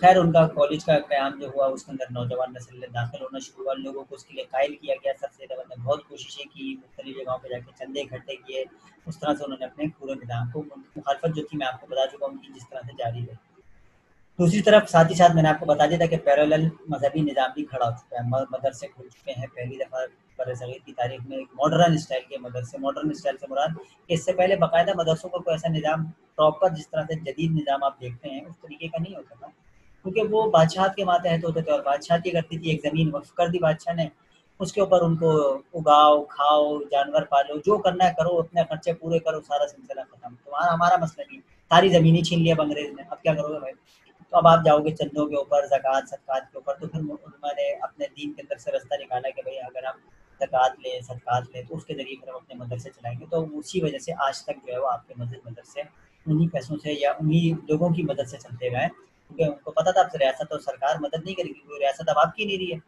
खैर उनका कॉलेज का क़याम जो हुआ, उसके अंदर नौजवान नस्ल ने दाखिल होना शुरू हुआ, लोगों को उसके लिए कायल किया गया। सर सैयद अहमद ने बहुत कोशिशें की, मुख्तलिफ़ जगहों पे जाके चंदे इकट्ठे किए। उस तरह से उन्होंने अपने पूरे निज़ाम को, मुखालफत जो थी मैं आपको बता चुका हूँ, उनकी जिस तरह से जारी रही। दूसरी तरफ साथ ही साथ मैंने आपको बता दिया था कि पैरेलल मज़हबी निज़ाम भी खड़ा हो चुका है। मदरसे खुल चुके हैं, पहली दफ़ा बरसग़ीर की तारीख़ में एक मॉडर्न स्टाइल के मदरसे। मॉडर्न स्टाइल से मुराद कि इससे पहले बाकायदा मदरसों का कोई ऐसा निज़ाम प्रॉपर जिस तरह से जदीद निज़ाम आप देखते हैं, उस तरीके का नहीं होता था। क्योंकि वो बादशाहत के मातहत होते थे, और बादशाहती करती थी, एक ज़मीन वक़्फ़ कर दी बादशाह ने, उसके ऊपर उनको उगाओ, खाओ, जानवर पालो, जो करना है करो, अपने खर्चे पूरे करो, सारा सिलसिला ख़त्म। तुम्हारा हमारा मसला नहीं, सारी ज़मीन ही छीन लिया अब अंग्रेज़ ने, अब क्या करोगे भाई? तो अब आप जाओगे चंदों के ऊपर, ज़कात, सदक़ात के ऊपर। तो फिर उलमा ने अपने दीन के अंदर से रास्ता निकाला कि भई अगर हम ज़कात लें, सदक़ात लें, तो उसके ज़रिए फिर हम अपने मदरसे चलाएँगे। तो उसी वजह से आज तक जो है वो आपके मस्जिद मदरसे उन्हीं पैसों से या उन्हीं लोगों की मदद से चलते हुए हैं, क्योंकि उनको पता था अब से रियासत और सरकार मदद नहीं करेगी, क्योंकि रियासत अब आपकी नहीं रही है।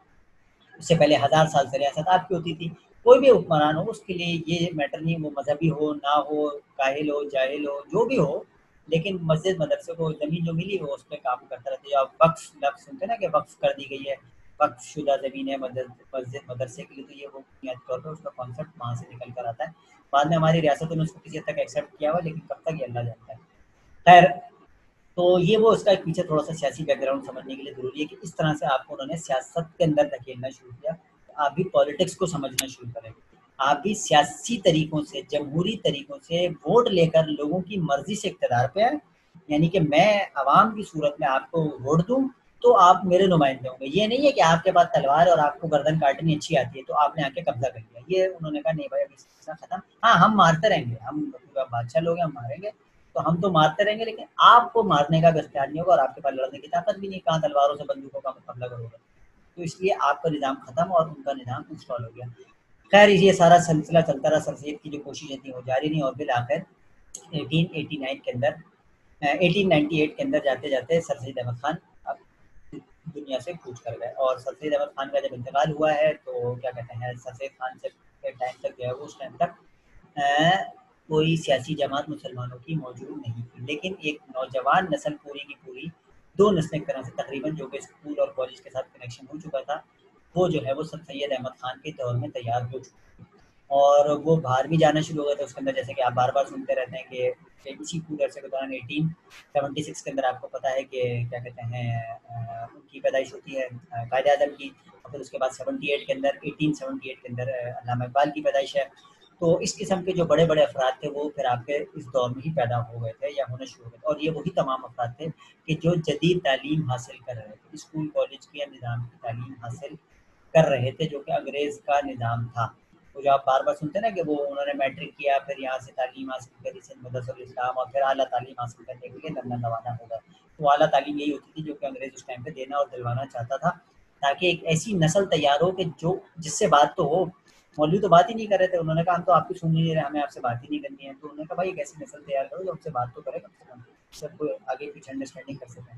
उससे पहले 1000 साल से रियासत आपकी होती थी। कोई भी हुक्मरान हो, उसके लिए ये मैटर नहीं, वो मज़हबी हो, ना हो, काहिल हो, जाहिल हो, जो भी हो, लेकिन मस्जिद मदरसे को ज़मीन जो मिली वो उस पे काम करता रहता है। या वक़्फ़ लफ़्ज़ सुनते हैं ना कि वक़्फ़ कर दी गई है, वक्फ-शुदा ज़मीन है मस्जिद मदरसे के लिए, तो ये वो बुनियादी तौर पे उसका कॉन्सेप्ट वहाँ से निकल कर आता है। बाद में हमारी रियासतों ने उसको किसी हद तक एक्सेप्ट किया हुआ, लेकिन कब तक ये अल्लाह जानता है। खैर, तो ये वो उसका एक पीछे थोड़ा-सा सियासी बैकग्राउंड समझने के लिए ज़रूरी है कि इस तरह से आपको उन्होंने सियासत के अंदर धकेलना शुरू किया। आप भी पॉलिटिक्स को समझना शुरू करें। आप भी सियासी तरीकों से, जमहूरी तरीकों से वोट लेकर लोगों की मर्ज़ी से इक़्तिदार पे आए। यानी कि मैं अवाम की सूरत में आपको वोट दूँ, तो आप मेरे नुमाइंदे होंगे। ये नहीं है कि आपके पास तलवार है और आपको गर्दन काटनी अच्छी आती है, तो आपने आके कब्ज़ा कर लिया। ये उन्होंने कहा नहीं भाई अभी सिलसिला ख़त्म। हाँ, हम मारते रहेंगे, हम पूरा बादशाह लोग हैं, हम मारेंगे, तो हम तो मारते रहेंगे, लेकिन आपको मारने का भी इख्तियार नहीं होगा और आपके पास लड़ने की ताकत भी नहीं, कहाँ तलवारों से बंदूकों का मुकाबला करोगे। तो इसलिए आपका निज़ाम ख़त्म और उनका निज़ाम इंस्टॉल हो गया। खैर ये सारा सिलसिला चलता रहा, सर सैयद की जो कोशिशें थी वो जारी रहीं और फिर आखिर 1889 के अंदर 1898 के अंदर जाते-जाते सर सैयद अहमद खान अब दुनिया से कूच कर गए और सर सैयद अहमद खान का जब इंतकाल हुआ है, तो क्या कहते हैं, सर सैयद खान से के टाइम तक जो है वो उस टाइम तक कोई सियासी जमात मुसलमानों की मौजूद नहीं थी। लेकिन एक नौजवान नस्ल पूरी की पूरी 2 नस्लें एक तरह से तकरीबन जो कि स्कूल और कॉलेज के साथ कनेक्शन हो चुका था, वो जो है वो सर सैयद अहमद खान के दौर में तैयार हो चुकी थी। और वो बाहर भी जाना शुरू हो गए थे उसके अंदर, जैसे कि आप बार-बार सुनते रहते हैं कि इसी पूरे अरसे के दौरान 1876 के अंदर आपको पता है कि क्या कहते हैं उनकी पैदाइश होती है कायद-ए-आज़म की और फिर उसके बाद 78 के अंदर 1878 के अंदर अल्लामा इक़बाल की पैदाइश है। तो इस किस्म के जो बड़े-बड़े अफ़राद थे वो फिर आपके इस दौर में ही पैदा हो गए थे या होने शुरू हो गए थे और ये वही तमाम अफ़राद थे कि जो जदीद तालीम हासिल कर रहे थे, स्कूल कॉलेज के निज़ाम की तालीम हासिल कर रहे थे जो कि अंग्रेज़ का निज़ाम था। तो जो आप बार-बार सुनते हैं ना कि वो उन्होंने मैट्रिक किया, फिर यहाँ से तालीम हासिल करी सिंध मदरसतुल इस्लाम और फिर आला तालीम हासिल करने के लिए लंदन रवाना हो गए। तो आला तालीम यही होती थी जो कि अंग्रेज़ उस टाइम पे देना और दिलवाना चाहता था, ताकि एक ऐसी नस्ल तैयार हो कि जो जिससे बात तो हो। मौलवी तो बात ही नहीं कर रहे थे, उन्होंने कहा हम तो आपकी सुन ही नहीं रहे, हमें आपसे बात ही नहीं करनी है। तो उन्होंने कहा भाई एक ऐसी नस्ल तैयार करो जो हमसे बात तो करे कम से कम, सबको आगे पीछे अंडरस्टैंडिंग कर सकें।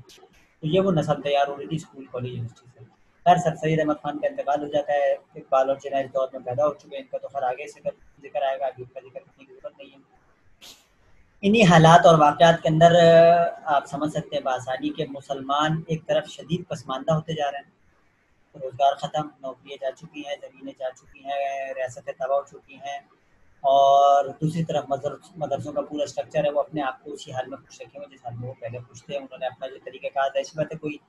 तो ये वो नस्ल तैयार हो रही थी स्कूल, कॉलेज, यूनिवर्सिटी से। खैर सर सैयद अहमद खान का इंतकाल हो जाता है, इकबाल और जिन्ना इस दौर में पैदा हो चुके हैं, इनका तो खैर आगे से ज़िक्र आएगा, अभी उनका ज़िक्र करने की ज़रूरत नहीं है। इन्हीं हालात और वाक़यात के अंदर आप समझ सकते हैं बआसानी के मुसलमान एक तरफ शदीद पसमानदा होते जा रहे हैं, रोज़गार ख़त्म, नौकरियाँ जा चुकी हैं, ज़मीनें जा चुकी हैं, रियासतें तबाह हो चुकी हैं और दूसरी तरफ मदरसों का पूरा स्ट्रक्चर है वो अपने आप को उसी हाल में खुश रखे हुए जिस हाल में वो पहले खुश थे। उन्होंने अपना जो तरीक़ेकार था, ऐसी बात है कोई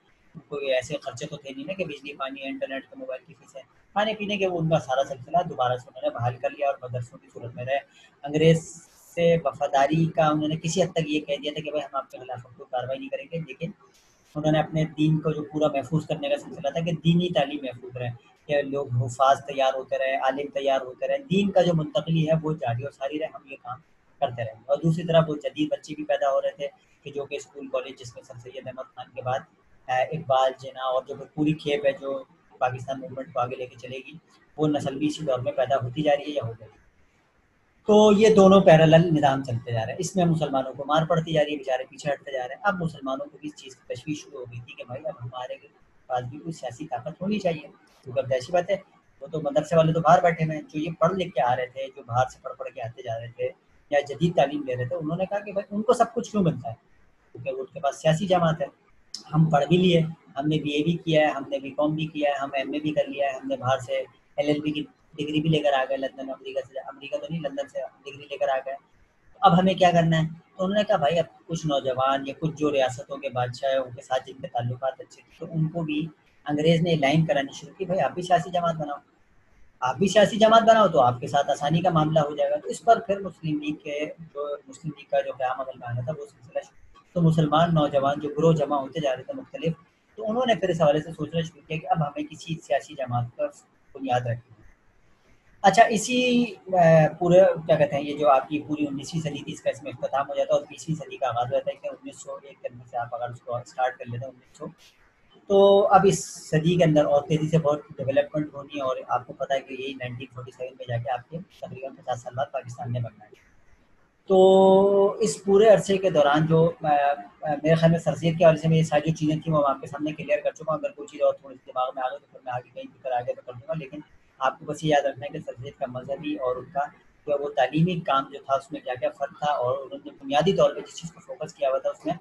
कोई ऐसे खर्चे तो थे नहीं ना कि बिजली, पानी, इंटरनेट के, मोबाइल की फ़ीसें, खाने-पीने के वो उनका सारा सिलसिला दोबारा से उन्होंने बहाल कर लिया और मदरसों की सूरत में रहे। अंग्रेज़ से वफ़ादारी का उन्होंने किसी हद तक ये कह दिया था कि भाई हम आपके खिलाफ अब कोई कार्रवाई नहीं करेंगे, लेकिन उन्होंने अपने दीन को जो पूरा महफूज़ करने का सिलसिला था कि दीनी तालीम महफूज़ रहे, कि लोग हुफ़ाज़ तैयार होते रहें, आलिम तैयार होते रहें, दीन का जो मुंतक़िली है वो जारी और सारी रहे, हम ये काम करते रहेंगे। और दूसरी तरफ वो जदीद बच्चे भी पैदा हो रहे थे कि जो कि स्कूल, कॉलेज जिसमें सर सैयद अहमद खान के बाद इकबाल, जिन्ना और जो पूरी खेप है जो पाकिस्तान मूवमेंट को आगे लेके चलेगी, वो नस्ल भी इसी दौर में पैदा होती जा रही है या हो गई। तो ये दोनों पैरेलल निज़ाम चलते जा रहे हैं। इसमें मुसलमानों को मार पड़ती जा रही है, बेचारे पीछे हटते जा रहे हैं। अब मुसलमानों को भी इस चीज़ की तशवीश शुरू हो गई थी कि भाई अब हमारे पास भी कोई सियासी ताकत होनी चाहिए। क्योंकि अब ज़ाहिर-सी बात है, वो तो मदरसे वाले तो बाहर बैठे हुए हैं, जो ये पढ़ लिख के आ रहे थे, जो बाहर से पढ़-पढ़ के आते जा रहे थे या जदीद तालीम ले रहे थे, उन्होंने कहा कि भाई उनको सब कुछ क्यों मिलता है? क्योंकि उनके पास सियासी जमात है। हम पढ़ भी लिए, हमने बीए भी किया है, हमने बीकॉम भी किया है, हम एमए भी कर लिया है, हमने बाहर से एलएलबी की डिग्री भी लेकर आ गए लंदन, अमेरिका तो नहीं, लंदन से डिग्री लेकर आ गए। अब हमें क्या करना है? तो उन्होंने कहा भाई अब कुछ नौजवान या कुछ जो रियासतों के बादशाह हैं, उनके साथ जिनके ताल्लुकात अच्छे थे, तो उनको भी अंग्रेज़ ने लाइन करानी शुरू की, भाई आप भी सियासी जमात बनाओ। आप भी सियासी जमात बनाओ तो आपके साथ आसानी का मामला हो जाएगा। तो इस पर फिर मुस्लिम लीग का जो क़याम अमल में आना था वो सिलसिला शुरू। तो मुसलमान नौजवान जो ग्रोह जमा होते जा रहे थे मुख्तलिफ, तो उन्होंने फिर इस हवाले से सोचना शुरू किया कि अब हमें किसी सियासी जमात पर बुनियाद रखनी है। अच्छा इसी पूरे क्या कहते हैं, ये जो आपकी पूरी 19वीं सदी थी इसका इसमें इख्तिताम हो जाता है और 20वीं सदी का आगाज़ हो जाता है कि 1901 के अंदर से आप अगर उसको स्टार्ट कर लेते हैं 1900, तो अब इस सदी के अंदर और तेज़ी से बहुत डेवलपमेंट होनी है और आपको पता है कि यही 1947 में जाके आपके तकरीबन 50 साल बाद पाकिस्तान ने बनना है। तो इस पूरे अरसे के दौरान जो मेरे ख़्याल में सर सैयद के हवाले से मैं ये सारी जो चीज़ें थी वो आपके सामने क्लियर कर चुका हूँ। अगर कोई चीज़ और थोड़ी-सी दिमाग में आ गई तो फिर मैं आगे कहीं ज़िक्र आगे तो कर दूँगा। लेकिन आपको बस ये याद रखना है कि सर सैयद का मज़हबी और उनका जो वो तालीमी काम जो था उसमें क्या-क्या फ़र्क था और उन्होंने बुनियादी तौर पे जिस चीज़ को फ़ोकस किया हुआ था उसमें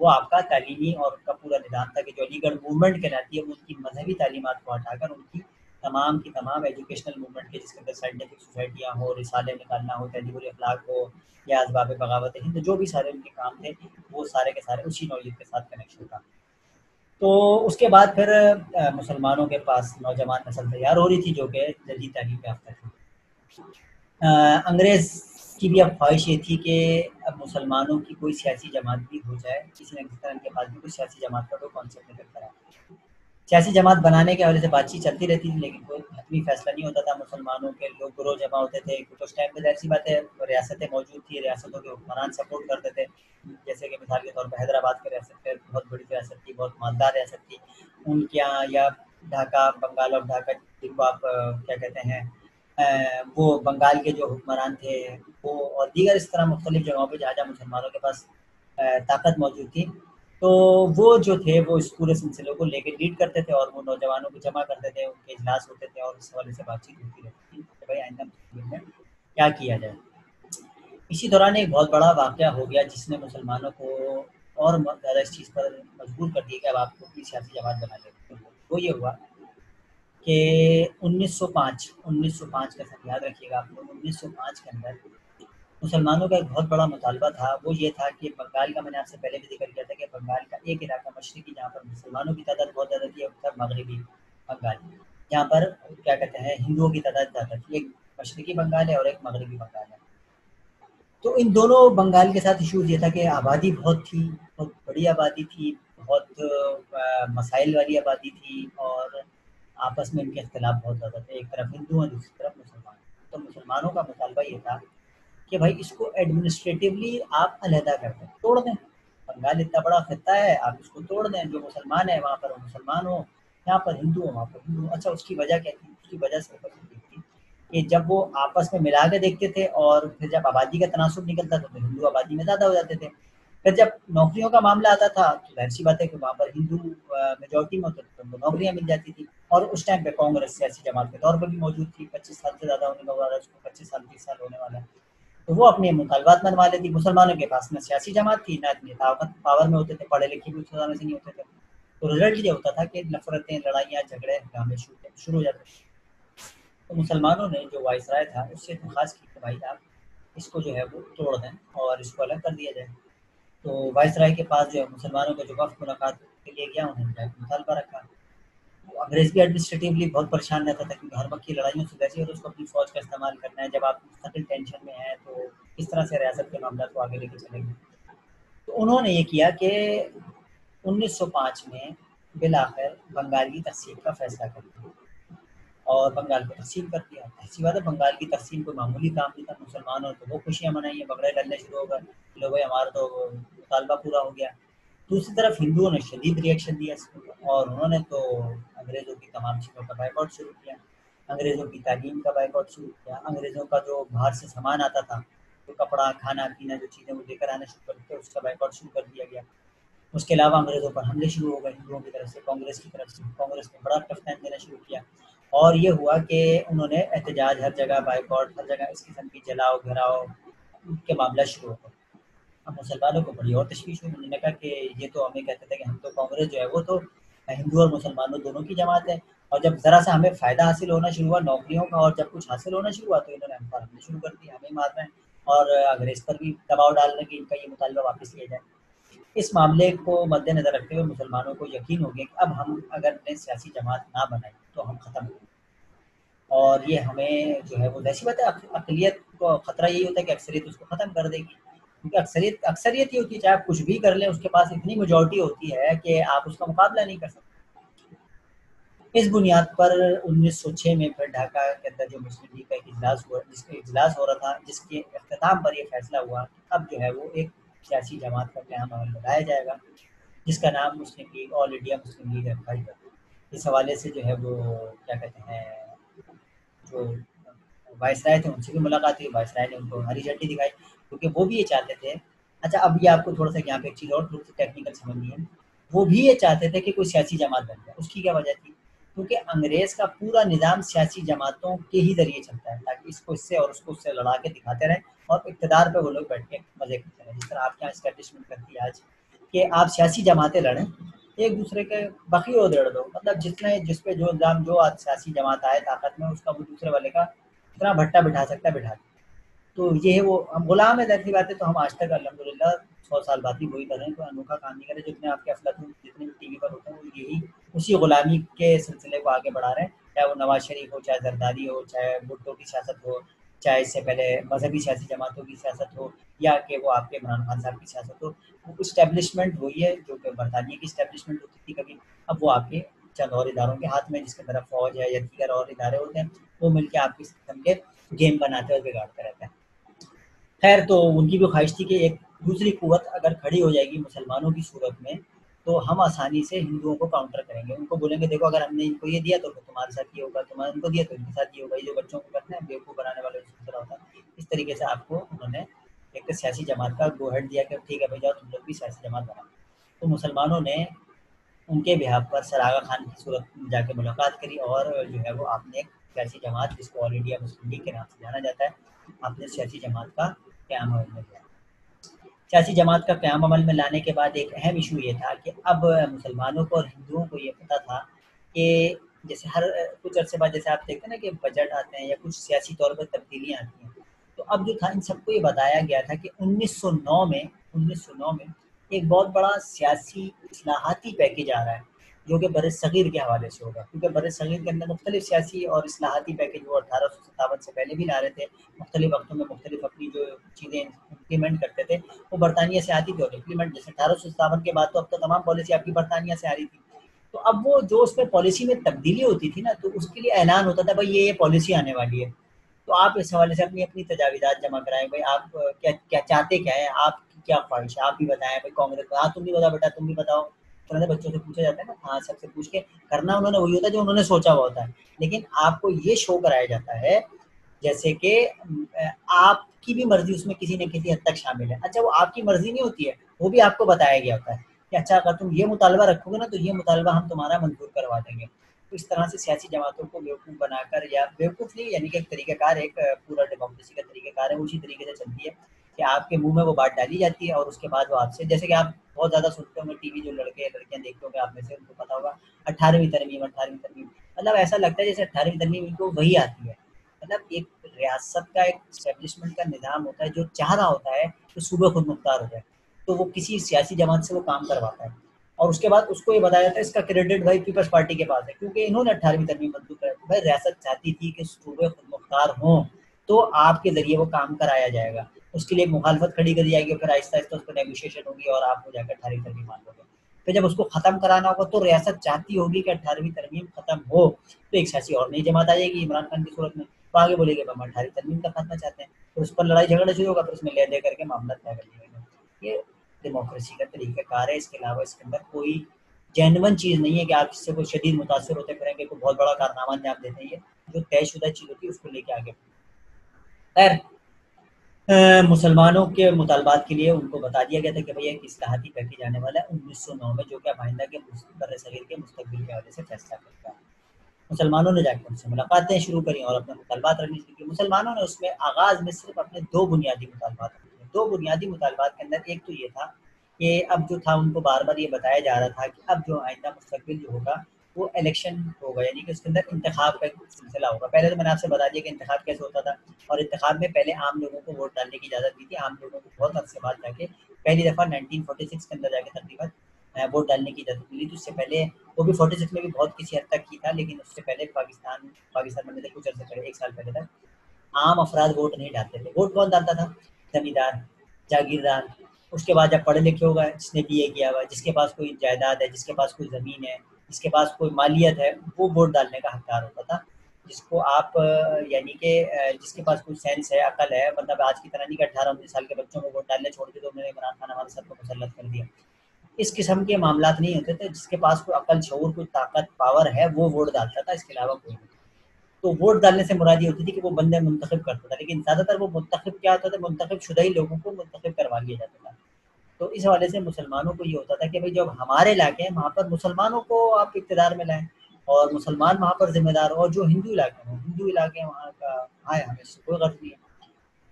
वो आपका तालीमी और उनका पूरा निज़ाम था कि जो अलीगढ़ मूवमेंट कहलाती है, वो उनकी मजहबी तालीमात को हटाकर उनकी तमाम की तमाम एजुकेशनल मूवमेंट के, जिसके अंदर साइंटिफिक सोसाइटियाँ हो, रिसाले निकालना हो, तहज़ीबुल अखलाक हो या असबाब बगावत हिंद, जो भी सारे उनके काम थे, वो सारे के सारे उसी नौइयत के साथ कनेक्शन था। तो उसके बाद फिर मुसलमानों के पास नौजवान नस्ल तैयार हो रही थी जो कि जदीद तालीम याफ्ता थी। अंग्रेज़ की भी अब ख्वाहिश ये थी कि अब मुसलमानों की कोई सियासी जमात भी हो जाए, किसी न किसी तरह इनके पास भी कोई सियासी जमात का कोई कॉन्सेप्ट निकल कर आए। सियासी जमात बनाने के हवाले से बातचीत चलती रहती थी, लेकिन कोई हतमी फैसला नहीं होता था। मुसलमानों के लोग ग्रोह जमा होते थे, क्योंकि उस टाइम पे ज़ाहिर सी बात है रियासतें मौजूद थी, रियासतों के हुक्मरान सपोर्ट करते थे। जैसे कि मिसाल के तौर पर हैदराबाद की रियासत है, बहुत बड़ी रियासत थी, बहुत मालदार रियासत थी। उनके यहाँ या ढाका, बंगाल और ढाका जिनको आप क्या कहते हैं, वो बंगाल के जो हुक्मरान थे वो, और दीगर इस तरह मुख्तलिफ जगहों पे जहाँ-जहाँ मुसलमानों के पास ताकत मौजूद थी, तो वो जो थे वो इस पूरे सिलसिले को लेके लीड करते थे और वो नौजवानों को जमा करते थे, उनके इजलास होते थे और इस हवाले से बातचीत होती रहती थी कि भाई आइंदा मुस्तकबिल में क्या किया जाए। इसी दौरान एक बहुत बड़ा वाक़या हो गया जिसने मुसलमानों को और ज़्यादा इस चीज़ पर मजबूर कर दिया कि अब आपको अपनी सियासी जमात बना लेनी है। वो ये हुआ कि 1905 का सन याद रखिएगा आप लोग। 1905 के अंदर मुसलमानों का एक बहुत बड़ा मुतालबा था, वो ये था कि बंगाल का, मैंने आपसे पहले भी ज़िक्र किया था कि बंगाल का एक इलाका मशरिकी, जहाँ पर मुसलमानों की तादाद बहुत ज़्यादा थी, और उत्तर मगरबी बंगाल, जहाँ पर क्या कहते हैं हिंदुओं की तादाद ज़्यादा थी। एक मशरिकी बंगाल है और एक मगरबी बंगाल है। तो इन दोनों बंगाल के साथ इशूज़ ये था कि आबादी बहुत थी, बहुत बड़ी आबादी थी, बहुत मसाइल वाली आबादी थी, और आपस में इनके इख्तिलाफ बहुत ज़्यादा थे। एक तरफ हिंदू हैं, दूसरी तरफ मुसलमान। तो मुसलमानों का मुतालबा ये था कि भाई इसको एडमिनिस्ट्रेटिवली आप अलहदा कर दें, तोड़ दें। बंगाल इतना बड़ा खित्ता है, आप इसको तोड़ दें, जो मुसलमान है वहाँ पर वो मुसलमान हो, यहाँ पर हिंदू हो वहाँ पर हिंदू हो। अच्छा, उसकी वजह क्या थी? उसकी वजह सिर्फ और सिर्फ ये थी कि जब वो आपस में मिला के देखते थे और फिर जब आबादी का तनासुब निकलता था तो हिंदू आबादी में ज़्यादा हो जाते थे। फिर जब नौकरियों का मामला आता था तो ज़ाहिर सी बात है कि वहाँ पर हिंदू मेजॉरिटी में होते थे, तो उनको नौकरियाँ मिल जाती थी। और उस टाइम पे कांग्रेस सियासी जमात के तौर पर भी मौजूद थी, 25 साल से ज़्यादा होने का वाला, उसको 25 साल 30 साल होने वाला है। तो वो अपने मुतालबात मनवा लेती। मुसलमानों के पास ना सियासी जमात थी, ना इतनी ताकत पावर में होते थे, पढ़े लिखे भी उस ज़माने से नहीं होते थे। तो रिजल्ट ये होता था कि नफ़रतें, लड़ाइयाँ, झगड़े, हंगामे शुरू हो जाते थे। तो मुसलमानों ने जो वाइसराय था उससे दरख्वास्त की कि भाई आप इसको जो है वो तोड़ दें और इसको अलग कर दिया जाए। तो वाइसराय के पास जो है मुसलमानों का जो वफ़्द मुलाकात के लिए गया, उन्होंने एक मुतालबा रखा। तो अंग्रेज़ भी एडमिनिस्ट्रेटिवली बहुत परेशान रहता था, क्योंकि हर वक़्त की लड़ाइयों से वैसे ही तो उसको अपनी फ़ौज का इस्तेमाल करना है। जब आप मुस्तकिल टेंशन में हैं तो किस तरह से रियासत के मामला को आगे लेके चलेंगे। तो उन्होंने ये किया कि 1905 में बिलाखिर बंगाल की तक़सीम का फ़ैसला कर दिया और बंगाल को तक़सीम कर दिया। ऐसी बात है, बंगाल की तक़सीम कोई मामूली काम नहीं था। मुसलमानों तो वो खुशियाँ मनाई, बकरे डलने शुरू हो गए, लो भाई हमारा तो मुतालबा पूरा हो गया। दूसरी तरफ हिंदुओं ने शदीद रिएक्शन दिया इसके ऊपर, और उन्होंने तो अंग्रेज़ों की तमाम चीज़ों का बायकॉट शुरू किया। अंग्रेज़ों की तालीम का बायकॉट शुरू किया, अंग्रेज़ों का जो बाहर से सामान आता था, जो कपड़ा, खाना-पीना, जो चीज़ें वो लेकर आना शुरू कर दिया, उसका बायकॉट शुरू कर दिया गया। उसके अलावा अंग्रेज़ों पर हमले शुरू हो गए हिंदुओं की तरफ से, कांग्रेस की तरफ से। कांग्रेस ने बड़ा टफ टाइम देना शुरू किया, और ये हुआ कि उन्होंने एहतजाज हर जगह, बायकॉट हर जगह, इस किस्म की जलाओ-घराओ के मामला शुरू हो गए। अब मुसलमानों को बड़ी और तशवीश हुई। उन्होंने कहा कि ये तो हमें कहते थे कि हम तो, कांग्रेस जो है वो तो हिंदू और मुसलमानों दोनों की जमात है, और जब ज़रा सा हमें फ़ायदा हासिल होना शुरू हुआ नौकरियों का, और जब कुछ हासिल होना शुरू हुआ तो इन्होंने हम पर हमले शुरू कर दिए, हमें मार रहे हैं, और अंग्रेज़ पर भी दबाव डाल रहे हैं कि इनका ये मुतालबा वापस लिया जाए। इस मामले को मद्देनज़र रखते हुए मुसलमानों को यकीन हो गया कि अब हम अगर नई सियासी जमात ना बनाएँ तो हम ख़त्म हो, और ये हमें जो है वो, ज़ाहिर-सी बात है, अक़लियत को ख़तरा यही होता है कि अक्सरियत उसको ख़त्म कर देगी। क्योंकि अक्सरियत अक्सरियत ये होती है, चाहे आप कुछ भी कर लें, उसके पास इतनी मेजॉरिटी होती है कि आप उसका मुकाबला नहीं कर सकते। इस बुनियाद पर 1906 में फिर ढाका के अंदर जो मुस्लिम लीग का एक इजलास हुआ, जिसका इजलास हो रहा था, जिसके इख्तिताम पर ये फैसला हुआ कि अब जो है वो एक सियासी जमात का क़याम अमल में लाया जाएगा, जिसका नाम मुस्लिम लीग, ऑल इंडिया मुस्लिम लीग रखा गया। इस हवाले से जो है वो क्या कहते हैं, जो वाइसराय थे उनसे भी मुलाकात हुई, वाइसराय ने उनको हरी झंडी दिखाई, क्योंकि वो भी ये चाहते थे। अच्छा, अब ये आपको थोड़ा-सा यहाँ पे एक चीज़ और थोड़ी-सी टेक्निकल समझनी है। वो भी ये चाहते थे कि कोई सियासी जमात बन जाए। उसकी क्या वजह थी? क्योंकि अंग्रेज़ का पूरा निज़ाम सियासी जमातों के ही ज़रिए चलता है, ताकि इसको इससे और उसको उससे लड़ा के दिखाते रहें, और इक़्तिदार पे वो लोग बैठ के मज़े करते रहें। जिस तरह आपके यहाँ एस्टेब्लिशमेंट करती है आज, कि आप सियासी जमातें लड़ें, एक दूसरे के बखी और दड़ दो, मतलब जितने जिस पे जो इल्ज़ाम जो सियासी जमात आए ताकत में, उसका वो दूसरे वाले का जितना भट्टा बिठा सकता है बिठा दे। तो ये है वो, हम गुलाम है, ज़ाहिर सी बात है। तो हम आज तक अल्हम्दुलिल्लाह 100 साल बाद भी वही कर रहे हैं, कोई अनोखा काम नहीं कर रहे। जितने आपके अफलातून जितने भी टीवी पर होते हैं वो यही उसी गुलामी के सिलसिले को आगे बढ़ा रहे हैं, चाहे वो नवाज शरीफ हो, चाहे जरदारी हो, चाहे भुट्टो की सियासत हो, चाहे इससे पहले मजहबी सियासी जमातों की सियासत हो, या कि वो आपके इमरान खान साहब की सियासत हो। वो इस्टेब्लिशमेंट वही है जो कि बरतानिया की इस्टेब्लिशमेंट होती थी कभी, अब वो आपके चंद और इदारों के हाथ में, जिसके अंदर फौज है या दीगर और इदारे होते हैं, वो मिलकर आपकी सिस्टम के गेम बनाते और बिगाड़ते रहते हैं। खैर, तो उनकी भी ख्वाहिश थी कि एक दूसरी कुव्वत अगर खड़ी हो जाएगी मुसलमानों की सूरत में, तो हम आसानी से हिंदुओं को काउंटर करेंगे। उनको बोलेंगे देखो अगर हमने इनको ये दिया तो फिर तुम्हारे साथ ये होगा, तुम्हारे इनको दिया तो इनके साथ ये होगा। ये जो बच्चों को करते हैं बेवकूफ़ बनाने वाला जो सिलसिला होता है, इस तरीके से आपको उन्होंने एक सियासी जमात का गो हेड दिया कि ठीक है भाई जाओ तुम लोग भी सियासी जमात बनाओ। तो मुसलमानों ने उनके बिहाफ़ पर सरागा खान की सूरत में जाके मुलाकात करी, और जो है वो आपने एक सियासी जमात जिसको ऑल इंडिया मुस्लिम लीग के नाम से जाना जाता है, आपने सियासी जमात का क़याम अमल में लिया। सियासी जमात का क़याम अमल में लाने के बाद एक अहम इशू ये था कि अब मुसलमानों को और हिंदुओं को ये पता था कि जैसे हर कुछ अरसे बाद जैसे आप देखते हैं ना कि बजट आते हैं या कुछ सियासी तौर पर तब्दीलियाँ आती हैं, तो अब जो था इन सबको ये बताया गया था कि 1909 में एक बहुत बड़ा सियासी इस्लाहाती पैकेज आ रहा है, जो कि बरसग़ीर के हवाले से होगा, क्योंकि बरसग़ीर के अंदर मुख्तलिफ सियासी और इस्लाहाती पैकेज वो 1857 से पहले भी ला रहे थे। मुख्तलिफ वक्तों में मुख्तलिफ अपनी जो चीज़ें इम्प्लीमेंट करते थे, वो बरतानिया से आती थी, और इम्प्लीमेंट जैसे 1857 के बाद तो अब तो तमाम पॉलिसी आपकी बरतानिया से आ रही थी। तो अब वो जो उसमें पॉलिसी में तब्दीली होती थी ना, तो उसके लिए ऐलान होता था भाई ये पॉलिसी आने वाली है। तो आप इस हवाले से अपनी अपनी तजावीज़ात जमा कराएँ, भाई आप क्या क्या चाहते क्या हैं? आपकी क्या ख्वाहिश है? आप भी बताएँ, भाई कांग्रेस हाँ, तुम भी बताओ बेटा, तुम भी बताओ। इस तरह से बच्चों से पूछा जाता है ना, हाँ, सबसे पूछ के करना उन्होंने वही होता है जो उन्होंने सोचा हुआ होता है। लेकिन आपको ये शो कराया जाता है जैसे कि आपकी भी मर्ज़ी उसमें किसी न किसी हद तक शामिल है। अच्छा, वो आपकी मर्ज़ी नहीं होती है, वो भी आपको बताया गया होता है कि अच्छा अगर तुम ये मुतालबा रखोगे ना, तो ये मुतालबा हम तुम्हारा मंज़ूर करवा देंगे। तो इस तरह से सियासी जमातों को बेवकूफ़ बनाकर, या बेवकूफ़ नहीं, यानी कि एक तरीक़ाकार, एक पूरा डेमोक्रेसी का तरीक़ाकार है, वो उसी तरीके से चलती है कि आपके मुँह में वो बात डाली जाती है, और उसके बाद वो आपसे, जैसे कि आप बहुत ज़्यादा सुनते होंगे टीवी, जो लड़के-लड़कियाँ देखते होंगे आप में से, उनको पता होगा 18वीं तरमीम, मतलब ऐसा लगता है जैसे 18वीं तरमीम को वही आती है। मतलब एक रियासत का एक एस्टेब्लिशमेंट का निज़ाम होता है जो चाह रहा होता है कि सूबे खुद मुख्तार हो जाए, तो वो किसी सियासी जमात से वो काम करवाता है, और उसके बाद उसको ये बताया जाता है इसका क्रेडिट भाई पीपल्स पार्टी के पास है, क्योंकि इन्होंने 18वीं तरमीम मंजूर कराई थी। भाई रियासत चाहती थी कि सूबे खुद मुख्तार हों, तो आपके ज़रिए वो काम कराया जाएगा। उसके लिए मुखालफत खड़ी करी जाएगी, और फिर आहिस्ता-आहिस्ता उस पे नेगोशिएशन होगी, और आप हो जाकर 18वीं तरमीम मान लोगे। फिर जब उसको ख़त्म कराना होगा, तो रियासत चाहती होगी कि 18वीं तरमीम ख़त्म हो, तो एक सियासी और नई जमात आ जाएगी इमरान खान की सूरत में। वो आगे बोलेंगे हम 18वीं तरमीम का खात्मा चाहते हैं, फिर उस पर लड़ाई झगड़ा शुरू होगा, फिर उसमें ले-दे करके मामला तय कर लिया जाएगा। ये डेमोक्रेसी का तरीक़ाकार है, इसके अलावा इसके अंदर कोई जेन्युइन चीज़ नहीं है कि आप इससे कोई शदीद मुतासिर होते फिरेंगे, कोई बहुत बड़ा कारनामा अंजाम देते हैं। ये जो तयशुदा चीज़ होती है उसको लेके आगे खैर, मुसलमानों के मुतालबात के लिए उनको बता दिया गया था कि भैया एक इस्लाहाती पैकेज आने वाला है 1909 में, जो कि अब आइंदा के बर्र-ए-सग़ीर के मुस्तक़बिल के हवाले से फैसला करेगा। मुसलमानों ने जाके उनसे मुलाकातें शुरू करी और अपने मुतालबात रखने शुरू किए। मुसलमानों ने उसमें आगाज़ में सिर्फ़ अपने 2 बुनियादी मुतालबात रखे। 2 बुनियादी मुतालबात के अंदर एक तो ये था कि अब जो था उनको बार-बार ये बताया जा रहा था कि अब जो आइंदा मुस्तक़बिल जो होगा, वो इलेक्शन होगा, यानी कि उसके अंदर इंतख़ाब का एक सिलसिला होगा। पहले तो मैंने आपसे बता दिया कि इंतख़ाब कैसे होता था, और इंतख़ाब में पहले आम लोगों को वोट डालने की इजाज़त दी थी। आम लोगों को बहुत अरसे बाद जाके पहली दफ़ा 1946 के अंदर जाके तकरीबन वोट डालने की इजाज़त मिली थी। उससे पहले वो भी 46 में भी बहुत किसी हद तक की था, लेकिन उससे पहले पाकिस्तान में कुछ अर्से पहले, 1 साल पहले तक आम अफ़राद वोट नहीं डालते थे। वोट कौन डालता था? ज़मींदार, जागीरदार, उसके बाद जब पढ़े लिखे हो गए, जिसने बीए किया हुआ है, जिसके पास कोई जायदाद है, जिसके पास कोई ज़मीन है, जिसके पास कोई मालियत है, वो वोट डालने का हकदार होता था। जिसको आप यानी कि जिसके पास कोई सेंस है, अकल है, मतलब आज की तरह नहीं कि 18-19 साल के बच्चों को वोट डालने छोड़ के तो उन्होंने इमरान खान हमारे सर पे मुसल्लत कर दिया। इस किस्म के मामलात नहीं होते थे। जिसके पास कोई अकल, शऊर, कोई ताकत, पावर है, वो वोट डालता था, इसके अलावा कोई नहीं। तो वोट डालने से मुराद ये होती थी कि वो बंदे मुंतखब करता था, लेकिन ज़्यादातर वो मुंतखब क्या होता था, मुंतखब शुदा ही लोगों को मुंतखब करवा लिया जाता था। तो इस हवाले से मुसलमानों को ये होता था कि भाई जब हमारे इलाके हैं, वहाँ पर मुसलमानों को आप इक़्तिदार में लाएँ, और मुसलमान वहाँ पर ज़िम्मेदार हों, और जो हिंदू इलाके हैं, वहाँ का आए, हमें इससे कोई गर्ज़ नहीं है।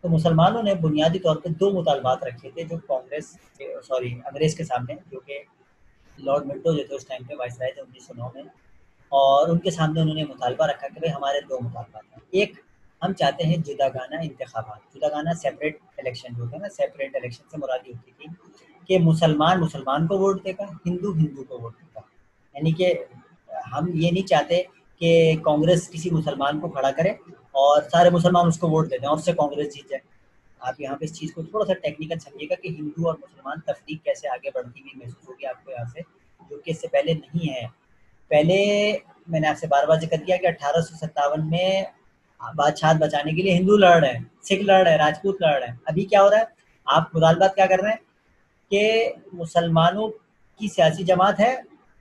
तो मुसलमानों ने बुनियादी तौर पे 2 मुतालबात रखे थे जो अंग्रेज़ के सामने, जो कि लॉर्ड मिंटो जो थे उस टाइम पे वाइसराय थे 1909 में, और उनके सामने उन्होंने मुतालबा रखा कि भाई हमारे 2 मुतालबात हैं। एक, हम चाहते हैं जुदागाना इंतखाबात, जुदागाना सेपरेट इलेक्शन जो होता है ना, सेपरेट इलेक्शन से मुराद ये होती थी कि मुसलमान मुसलमान को वोट देगा, हिंदू हिंदू को वोट देगा। यानी कि हम ये नहीं चाहते कि कांग्रेस किसी मुसलमान को खड़ा करे और सारे मुसलमान उसको वोट दे दें और उससे कांग्रेस जीत जाए। आप यहाँ पे इस चीज़ को थोड़ा-सा टेक्निकल समझिएगा कि हिंदू और मुसलमान तफरीक कैसे आगे बढ़ती हुई महसूस होगी आपको यहाँ से, जो कि इससे पहले नहीं है। पहले मैंने आपसे बार-बार ज़िक्र किया कि 1857 में बादशाहत बचाने के लिए हिंदू लड़ रहे हैं, सिख लड़ रहे हैं, राजपूत लड़ रहे हैं। अभी क्या हो रहा है? आप मुदालबात क्या कर रहे हैं कि मुसलमानों की सियासी जमात है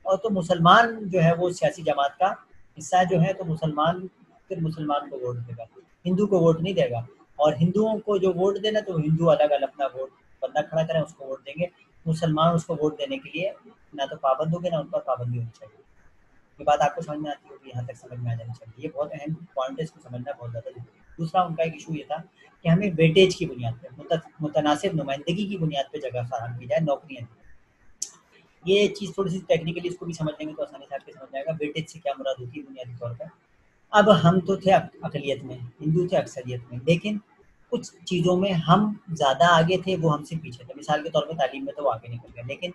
और तो मुसलमान जो है वो सियासी जमात का हिस्सा जो है, तो मुसलमान फिर मुसलमान को वोट देगा, हिंदू को वोट नहीं देगा। और हिंदुओं को जो वोट देना तो हिंदू अलग-अलग अपना वोट बंदा खड़ा करें, उसको वोट देंगे। मुसलमान उसको वोट देने के लिए ना तो पाबंद होंगे, ना उन पर पाबंदी होनी चाहिए। ये बात आपको समझ में आती होगी, यहाँ तक समझ में आ जानी चाहिए। ये बहुत अहम पॉइंट है, इसको समझना बहुत ज़्यादा ज़रूरी है। दूसरा उनका एक इशू ये था कि हमें वेटेज की बुनियाद पे, मुतनासिब नुमाइंदगी की बुनियाद पे जगह फ़राहम की जाए, नौकरियाँ दी जाएँ। ये चीज़ थोड़ी-सी टेक्निकली इसको भी समझ लेंगे तो आसानी से आपके समझ में आएगा, वेटेज से क्या मुराद होती है बुनियादी तौर पे। अब हम तो थे अक़लियत में, हिंदू थे अक्सरियत में, लेकिन कुछ चीज़ों में हम ज़्यादा आगे थे, वो हमसे पीछे थे। मिसाल के तौर पे तालीम में तो वो आगे निकल गए, लेकिन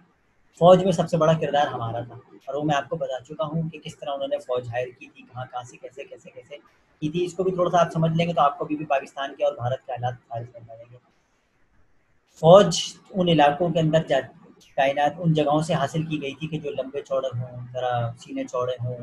फ़ौज में सबसे बड़ा किरदार हमारा था और वो मैं आपको बता चुका हूँ कि किस तरह उन्होंने फ़ौज हायर की थी, कहाँ-कहाँ से कैसे-कैसे की थी। इसको भी थोड़ा-सा आप समझ लेंगे तो आपको अभी भी पाकिस्तान के और भारत के हालात सारे समझ आ जाएँगे। फ़ौज उन इलाकों के अंदर तैनात उन जगहों से हासिल की गई थी कि जो लंबे-चौड़े हों, ज़रा सीने चौड़े हों,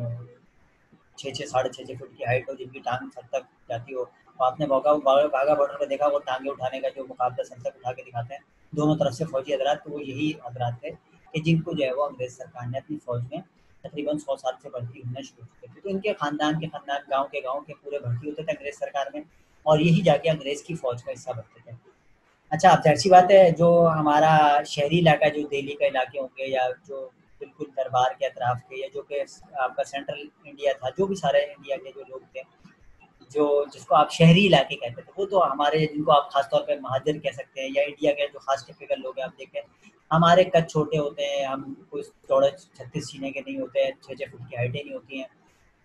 6-6 साढ़े 6-6 फुट की हाइट हो, जिनकी टाँग सर तक जाती हो। तो आपने वाघा बॉर्डर पे देखा वो टाँगें उठाने का जो मुकाबला सर तक उठा के दिखाते हैं, दोनों तरफ से फ़ौजी हज़रात, तो वो यही हज़रात थे कि जिनको जो है वो अंग्रेज़ सरकार ने अपनी फ़ौज में तकरीबन 100 साल से भर्ती होना शुरू किए थे। तो इनके ख़ानदान, गाँव के पूरे भर्ती होते थे अंग्रेज़ सरकार में और यही जाके अंग्रेज़ की फ़ौज का हिस्सा बनते थे। अच्छा, अब ज़ाहिर-सी बात है, जो हमारा शहरी इलाका जो दिल्ली के इलाके होंगे या जो बिल्कुल दरबार के अतराफ़ के या जो कि आपका सेंट्रल इंडिया था, जो भी सारे इंडिया के जो लोग थे, जो जिसको आप शहरी इलाके कहते थे, वो तो हमारे जिनको आप ख़ास तौर पे महाजर कह सकते हैं या इंडिया के जो ख़ास टिपिकल लोग हैं, आप देखें, हमारे कद छोटे होते हैं, हम कोई चौड़े 36 सीने के नहीं होते हैं, 6-6 फुट की हाइटें नहीं होती हैं।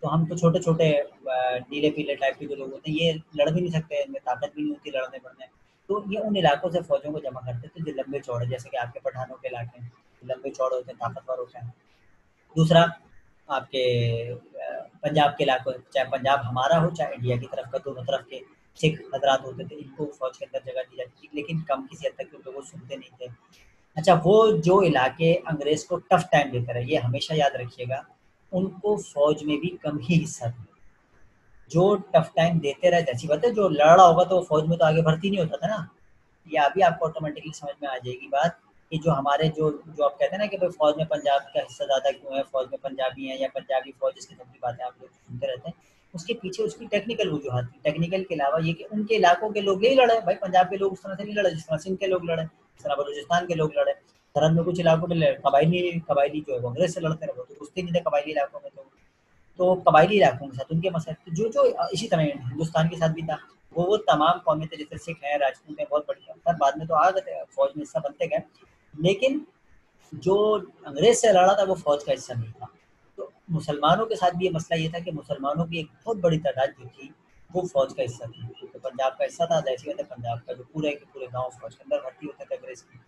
तो हम तो छोटे-छोटे नीले-पीले टाइप के जो लोग होते हैं, ये लड़ भी नहीं सकते, इनमें ताकत भी नहीं होती लड़ने-भड़ने। तो ये उन इलाकों से फ़ौजों को जमा करते थे जो लंबे-चौड़े, जैसे कि आपके पठानों के इलाके हैं, लंबे-चौड़े होते हैं, ताकतवर होते हैं। दूसरा आपके पंजाब के इलाकों, चाहे पंजाब हमारा हो, चाहे इंडिया की तरफ का, दोनों तरफ के सिख हज़रात होते थे, इनको फ़ौज के अंदर जगह दी जाती थी, लेकिन कम किसी हद तक क्योंकि वो सुनते नहीं थे। अच्छा, वो जो इलाके अंग्रेज़ को टफ़ टाइम देते रहे, ये हमेशा याद रखिएगा, उनको फ़ौज में भी कम ही हिस्सा था। जो टफ टाइम देते रहे, ज़ाहिर-सी बात है, जो लड़ रहा होगा तो फ़ौज में तो आगे भर्ती नहीं होता था ना। ये अभी आपको ऑटोमेटिकली समझ में आ जाएगी बात कि जो हमारे जो जो आप कहते हैं ना कि भाई फ़ौज में पंजाब का हिस्सा ज़्यादा क्यों है, फ़ौज में पंजाबी हैं या पंजाबी फ़ौज, इस किस्म की बातें आप लोग सुनते रहते हैं। उसके पीछे उसकी टेक्निकल वजूहात थी। टेक्निकल के अलावा ये कि उनके इलाकों के लोग नहीं लड़े, भाई पंजाब के लोग उस तरह से नहीं लड़े जिस तरह सिंध के लोग लड़े, जिस तरह बलूचिस्तान के लोग लड़े। सरहद में कुछ इलाकों में कबायली कबायली जो है वो अंग्रेज़ से लड़ते रहे, वो तो घुसते नहीं थे कबायली इलाकों में तो कबायली इलाकों के साथ उनके मसले थे, इसी तरह हिंदुस्तान के साथ भी था। वो तमाम कौमें थे, जैसे सिख हैं, राजपूत हैं, बहुत बढ़िया। खैर बाद में तो आ गए थे, फ़ौज में हिस्सा बनते गए। लेकिन जो अंग्रेज़ से लड़ा था वो फ़ौज का हिस्सा नहीं था। तो मुसलमानों के साथ भी ये मसला ये था कि मुसलमानों की एक बहुत बड़ी तादाद जो थी, वो फ़ौज का हिस्सा थी। तो पंजाब का हिस्सा था, ज़ाहिर-सी बात है पंजाब का जो पूरे के पूरे गाँव फ़ौज के अंदर भर्ती होते थे अंग्रेज़ के।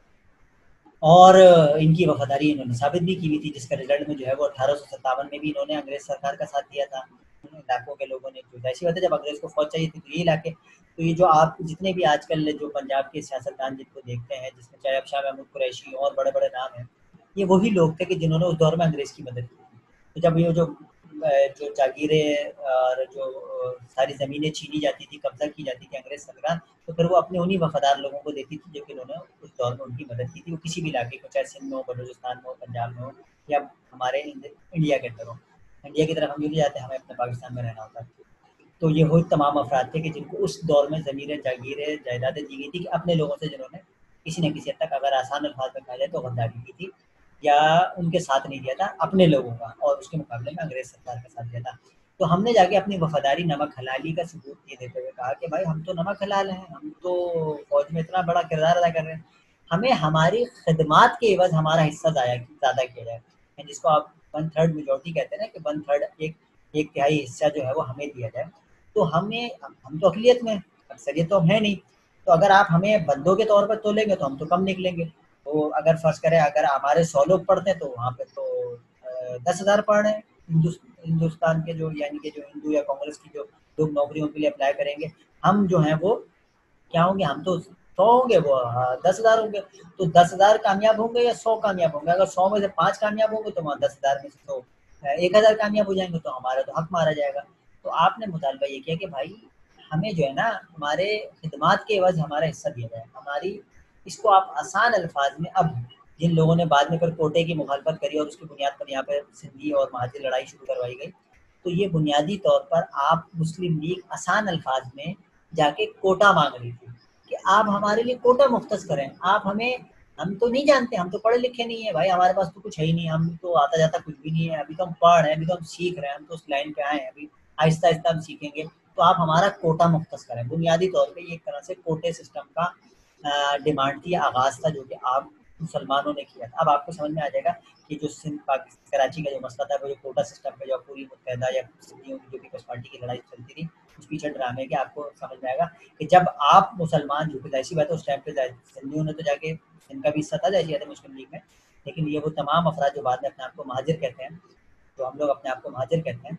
और इनकी वफ़ादारी इन्होंने साबित भी की हुई थी, जिसका रिज़ल्ट में जो है वो 1857 में भी इन्होंने अंग्रेज़ सरकार का साथ दिया था। उन इलाकों के लोगों ने, जो ज़ाहिर-सी बात है, जब अंग्रेज़ को फ़ौज चाहिए थी तो ये इलाके, तो ये जो आप जितने भी आजकल जो पंजाब के सियासतदान जिनको देखते हैं, जिसमें चाहे अब शाह महमूद कुरैशी और बड़े-बड़े नाम हैं, ये वही लोग थे कि जिन्होंने उस दौर में अंग्रेज़ की मदद की थी। तो जब ये जो जागीरें और जो सारी ज़मीनें छीनी जाती थी, कब्ज़ा की जाती थी अंग्रेज़ सरकार, तो फिर वो अपने उन्हीं वफ़ादार लोगों को देती थी, जो कि उन्होंने उस दौर में उनकी मदद की थी। वो किसी भी इलाके को, चाहे सिंध में हो, बलूचिस्तान में हो, पंजाब में हो या हमारे इंडिया के अंदर हो। इंडिया की तरफ हम क्यों नहीं जाते, हमें अपने पाकिस्तान में रहना होता है। तो ये वही तमाम अफ़राद थे कि जिनको उस दौर में ज़मीनें, जागीरें, जायदादें दी गई थी कि अपने लोगों से जिन्होंने किसी न किसी हद तक, अगर आसान अल्फ़ाज़ में कहा जाए तो गद्दारी की थी या उनके साथ नहीं दिया था अपने लोगों का, और उसके मुकाबले में अंग्रेज़ सरकार का साथ दिया था। तो हमने जाके अपनी वफादारी नमक हलाली का सबूत ये देते हुए कहा कि भाई हम तो नमक हलाल हैं, हम तो फौज में इतना बड़ा किरदार अदा कर रहे हैं, हमें हमारी खिदमात के एवज हमारा हिस्सा ज़्यादा किया जाए, जिसको आप 1/3 मेजोरिटी कहते हैं ना, कि 1/3 एक तिहाई हिस्सा जो है वो हमें दिया जाए। तो हम तो अकलियत में, अक्सरियत तो हम है नहीं, तो अगर आप हमें बंदों के तौर पर तोलेंगे तो हम तो कम निकलेंगे। तो अगर फर्ज करें अगर हमारे 100 लोग पढ़ते हैं तो वहाँ पे तो 10,000 पढ़ रहे हैं हिंदुस्तान के, जो यानी कि जो हिंदू या कांग्रेस की जो लोग नौकरियों के लिए अप्लाई करेंगे, हम जो हैं वो क्या होंगे, हम तो 100 होंगे, वो 10,000 होंगे। तो 10,000 कामयाब होंगे या 100 कामयाब होंगे? अगर 100 में से 5 कामयाब होंगे तो वहाँ 10,000 में से तो 1,000 कामयाब हो जाएंगे, तो हमारा तो हक मारा जाएगा। तो आपने मुतालबा ये किया कि भाई हमें जो है ना हमारे खिदमात के एवज हमारा हिस्सा दिया जाए, हमारी इसको आप आसान अल्फाज में, अब जिन लोगों ने बाद में फिर कोटे की मुखालफत करी और उसकी बुनियाद पर यहाँ पर सिंधी और महाजी लड़ाई शुरू करवाई गई, तो ये बुनियादी तौर पर आप मुस्लिम लीग आसान अल्फाज में जाके कोटा मांग रही थी कि आप हमारे लिए कोटा मुख्तस करें, आप हमें, हम तो नहीं जानते, हम तो पढ़े लिखे नहीं है भाई, हमारे पास तो कुछ है ही नहीं, हम तो आता जाता कुछ भी नहीं है, अभी तो हम पढ़ रहे हैं, अभी तो हम सीख रहे हैं, हम तो उस लाइन पे आए हैं, अभी आहिस्ता आहिस्ता हम सीखेंगे, तो आप हमारा कोटा मुख्तस करें। बुनियादी तौर पर ये एक तरह से कोटे सिस्टम का डिमांड थी, आगाज़ था, जो कि आप मुसलमानों ने किया था। अब आपको समझ में आ जाएगा कि जो सिंध पाकिस्तान कराची का जो मसला था, वो जो कोटा सिस्टम पे जो पूरी मुत्तहदा या सिंधियों की जो पीपल्स पार्टी की लड़ाई चलती थी, उस पीछे ड्रामे के आपको समझ में आएगा कि जब आप मुसलमान झुके, जाहिर सी बात है उस टाइम पे सिंधियों ने तो जाके, इनका भी हिस्सा था जाहिर है मुस्लिम लीग में, लेकिन ये वो तमाम अफराद जो बाद में अपने आप को महाजिर कहते हैं, जो हम लोग अपने आप को महाजिर कहते हैं,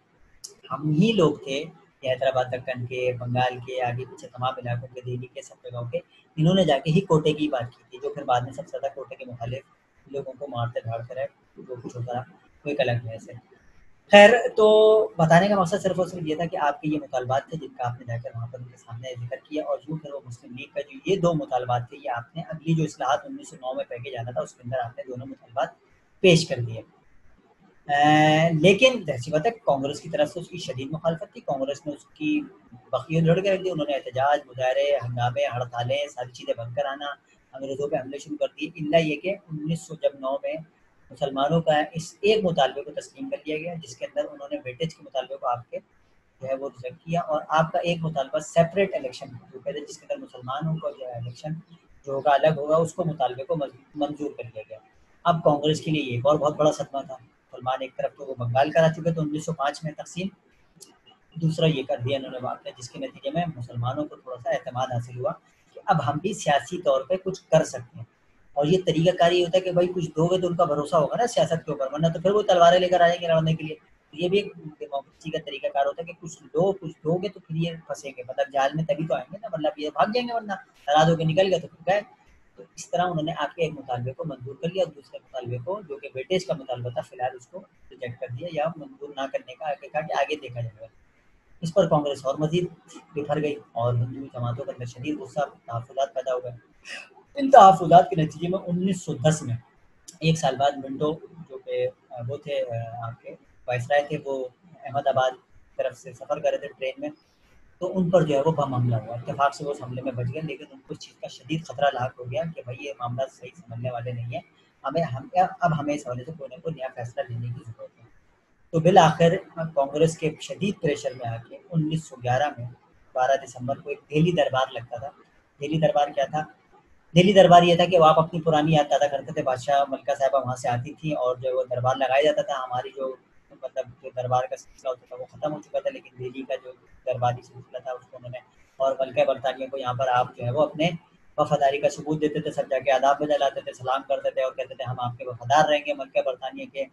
हम ही लोग थे, ये हैदराबाद दक्कन के, बंगाल के, आगे पीछे तमाम इलाकों के, दिल्ली के, सब जगहों के, इन्होंने जाके ही कोटे की बात की थी, जो फिर बाद में सबसे ज़्यादा कोटे के मुखालिफ लोगों को मारते धाड़ते रहे, जो कुछ होता रहा, वो एक अलग बहस है। खैर, तो बताने का मकसद सिर्फ और सिर्फ ये था कि आपके ये मुतालबात थे जिनका आपने जाकर वहाँ पर उनके सामने जिक्र किया, और यूँ फिर वो मुस्लिम लीग का जो ये 2 मुतालबात थे, ये आपने अगली जो इस्लाहात 1909 में पैकेज आना था उसके अंदर आपने दोनों मुतालबात पेश कर दिए। लेकिन ज़ाहिर-सी बात है कांग्रेस की तरफ से उसकी शदीद मुखालफत थी, कांग्रेस ने उसकी बखियत जोड़ के रख दी, उन्होंने एहतजाज, मुज़ाहरे, हंगामे, हड़तालें, सारी चीज़ें बंद कराना, अंग्रेज़ों पे हमले शुरू कर दिए, इल्ला ये कि 1909 में मुसलमानों का इस एक मुतालबे को तस्लीम कर लिया गया, जिसके अंदर उन्होंने वेटेज के मुतालबे को आपके जो है वो रिजेक्ट किया, और आपका एक मुतालबा सेपरेट इलेक्शन जो कहते हैं, जिसके अंदर मुसलमानों का जो है इलेक्शन जो होगा अलग होगा, उसको मुतालबे को मंजूर कर लिया गया। अब कांग्रेस के लिए ये एक और बहुत बड़ा सदमा था। मुसलमान एक तरफ तो वो बंगाल करा चुके थे 1905 में तकसीम, दूसरा ये कर दिया इन्होंने वहाँ पे, जिसके नतीजे में मुसलमानों को थोड़ा-सा एतमाद हासिल हुआ कि अब हम भी सियासी तौर पे कुछ कर सकते हैं। और ये तरीक़ाकार ये होता है कि भाई कुछ दोगे तो उनका भरोसा होगा ना सियासत के ऊपर, वरना तो फिर वो तलवारें लेकर आ जाएँगे लड़ने के लिए। तो ये भी एक डेमोक्रेसी का तरीक़ाकार होता है कि कुछ लो, कुछ दोगे तो फिर ये फँसेंगे, मतलब जाल में तभी तो आएँगे ना, मतलब ये भाग जाएँगे, वरना नाराज़ होके निकल गए तो फिर गए। तो इस तरह उन्होंने आपके एक मुतालबे को मंजूर कर लिया और दूसरे मुतालबे को, जो कि वेटेज का मुतालबा था, फिलहाल उसको रिजेक्ट कर दिया या मंजूर ना करने का आगे कहा कि आगे देखा जाएगा। इस पर कांग्रेस और मज़ीद बिखर गई और हिंदू जमातों के अंदर शदीद गुस्सा, तहफ़्फ़ुज़ात पैदा हो गए। इन तहफ़्फ़ुज़ात के नतीजे में 1910 में, 1 साल बाद मिंटो जो कि वो थे आपके वाइसराय थे, वो अहमदाबाद तरफ से सफ़र कर रहे थे ट्रेन में, तो उन पर जो है वो बम हमला हुआ। इत्तेफ़ाक से वो उस हमले में बच गए, लेकिन उनको इस चीज़ का शदीद खतरा लाहक हो गया कि भाई ये मामला सही संभलने वाले नहीं है। अब हमें इस हवाले से कोई ना कोई नया फ़ैसला लेने की ज़रूरत है। तो बिल-आखिर कांग्रेस के शदीद प्रेशर में आके 1911 में 12 दिसंबर को एक दिल्ली दरबार लगता था। दिल्ली दरबार क्या था? दिल्ली दरबार ये था कि वो आप अपनी पुरानी याद ताज़ा करते थे, बादशाह मलिका साहिबा वहाँ से आती थी और जो वो दरबार लगाया जाता था, हमारी जो मतलब जो दरबार का सिलसिला होता था वो ख़त्म हो चुका था, लेकिन दिल्ली का जो दरबारी सिलसिला था उसको उन्होंने, और मलिका बरतानिया को यहाँ पर आप जो है वो अपने वफ़ादारी का सबूत देते थे, सब जाके आदाब बजा लाते थे, सलाम करते थे और कहते थे हम आपके वफ़ादार रहेंगे मलिका बरतानिया के,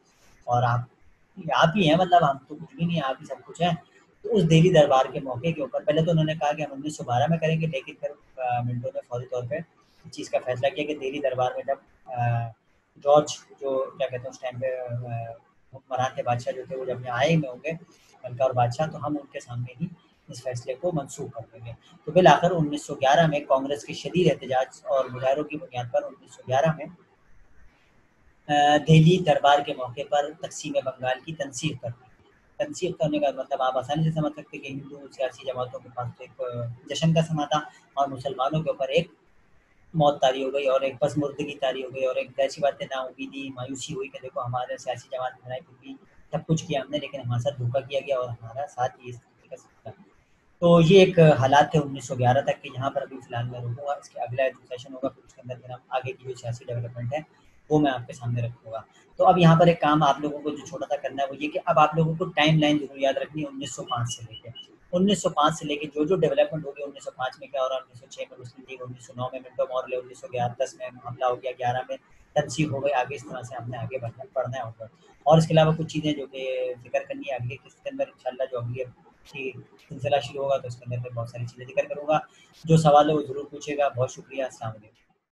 और आप ही हैं, मतलब हम तो कुछ भी नहीं है, आप ही सब कुछ हैं। तो उस दिल्ली दरबार के मौके के ऊपर पहले तो उन्होंने कहा कि हम 1912 में करेंगे, लेकिन फिर मिंटो ने फौरी तौर पे इस चीज़ का फैसला किया कि दिल्ली दरबार में जब जॉर्ज जो क्या कहते हैं उस टाइम पे हुक्मरान थे, बादशाह जो थे, वो जब यहाँ आए हुए होंगे मलिका और बादशाह, तो हम उनके सामने ही इस फैसले को मनसूख कर देंगे। तो बिल-आखिर 1911 में कांग्रेस के शदीद एहतजाज और मुजाहरों की बुनियाद पर 1911 में दिल्ली दरबार के मौके पर तक़सीम बंगाल की तनसीब कर दी। तनसीब करने का मतलब आप आसानी से समझ सकते हैं कि हिंदू सियासी जमातों के पास तो एक जश्न का समा था, और मुसलमानों के ऊपर एक मौत तारी हो गई और एक पसमुर्दगी तारी हो गई और एक ज़ाहिर-सी बात है नाउम्मीदी, मायूसी हुई कि देखो हमारे सियासी जमात बनाई, फिर भी सब कुछ किया हमने, लेकिन हमारे साथ धोखा किया गया और हमारा साथ ये इस तरीके का सिस्टम। तो ये एक हालात थे 1911 तक के, यहाँ पर अभी फिलहाल मैं रुकूँगा। इसके अगला जो सेशन होगा फिर उसके अंदर फिर हम आगे की जो सियासी डेवलपमेंट है वो मैं आपके सामने रखूँगा। तो अब यहाँ पर एक काम आप लोगों को जो छोटा-सा करना है वो ये कि अब आप लोगों को टाइमलाइन ज़रूर याद रखनी है 1905 से लेके। 1905 से लेके जो-जो डेवलपमेंट हो गई, 1905 में क्या हो रहा है, 1906 में मुस्लिम लीग, 1909 में मिंटो मॉर्ले, 1910 में हमला हो गया, 11 में तनसीब हो गई, आगे इस तरह से हमने आगे बढ़ना है ऊपर। और इसके अलावा कुछ चीज़ें जो कि ज़िक्र करनी है अगली किस्त के अंदर इंशाल्लाह, जो अगली की सिलसिला शुरू होगा तो उसके अंदर मैं बहुत सारी चीज़ें ज़िक्र करूँगा। जो सवाल है वो ज़रूर पूछिएगा। बहुत शुक्रिया। अस्सलाम वालेकुम।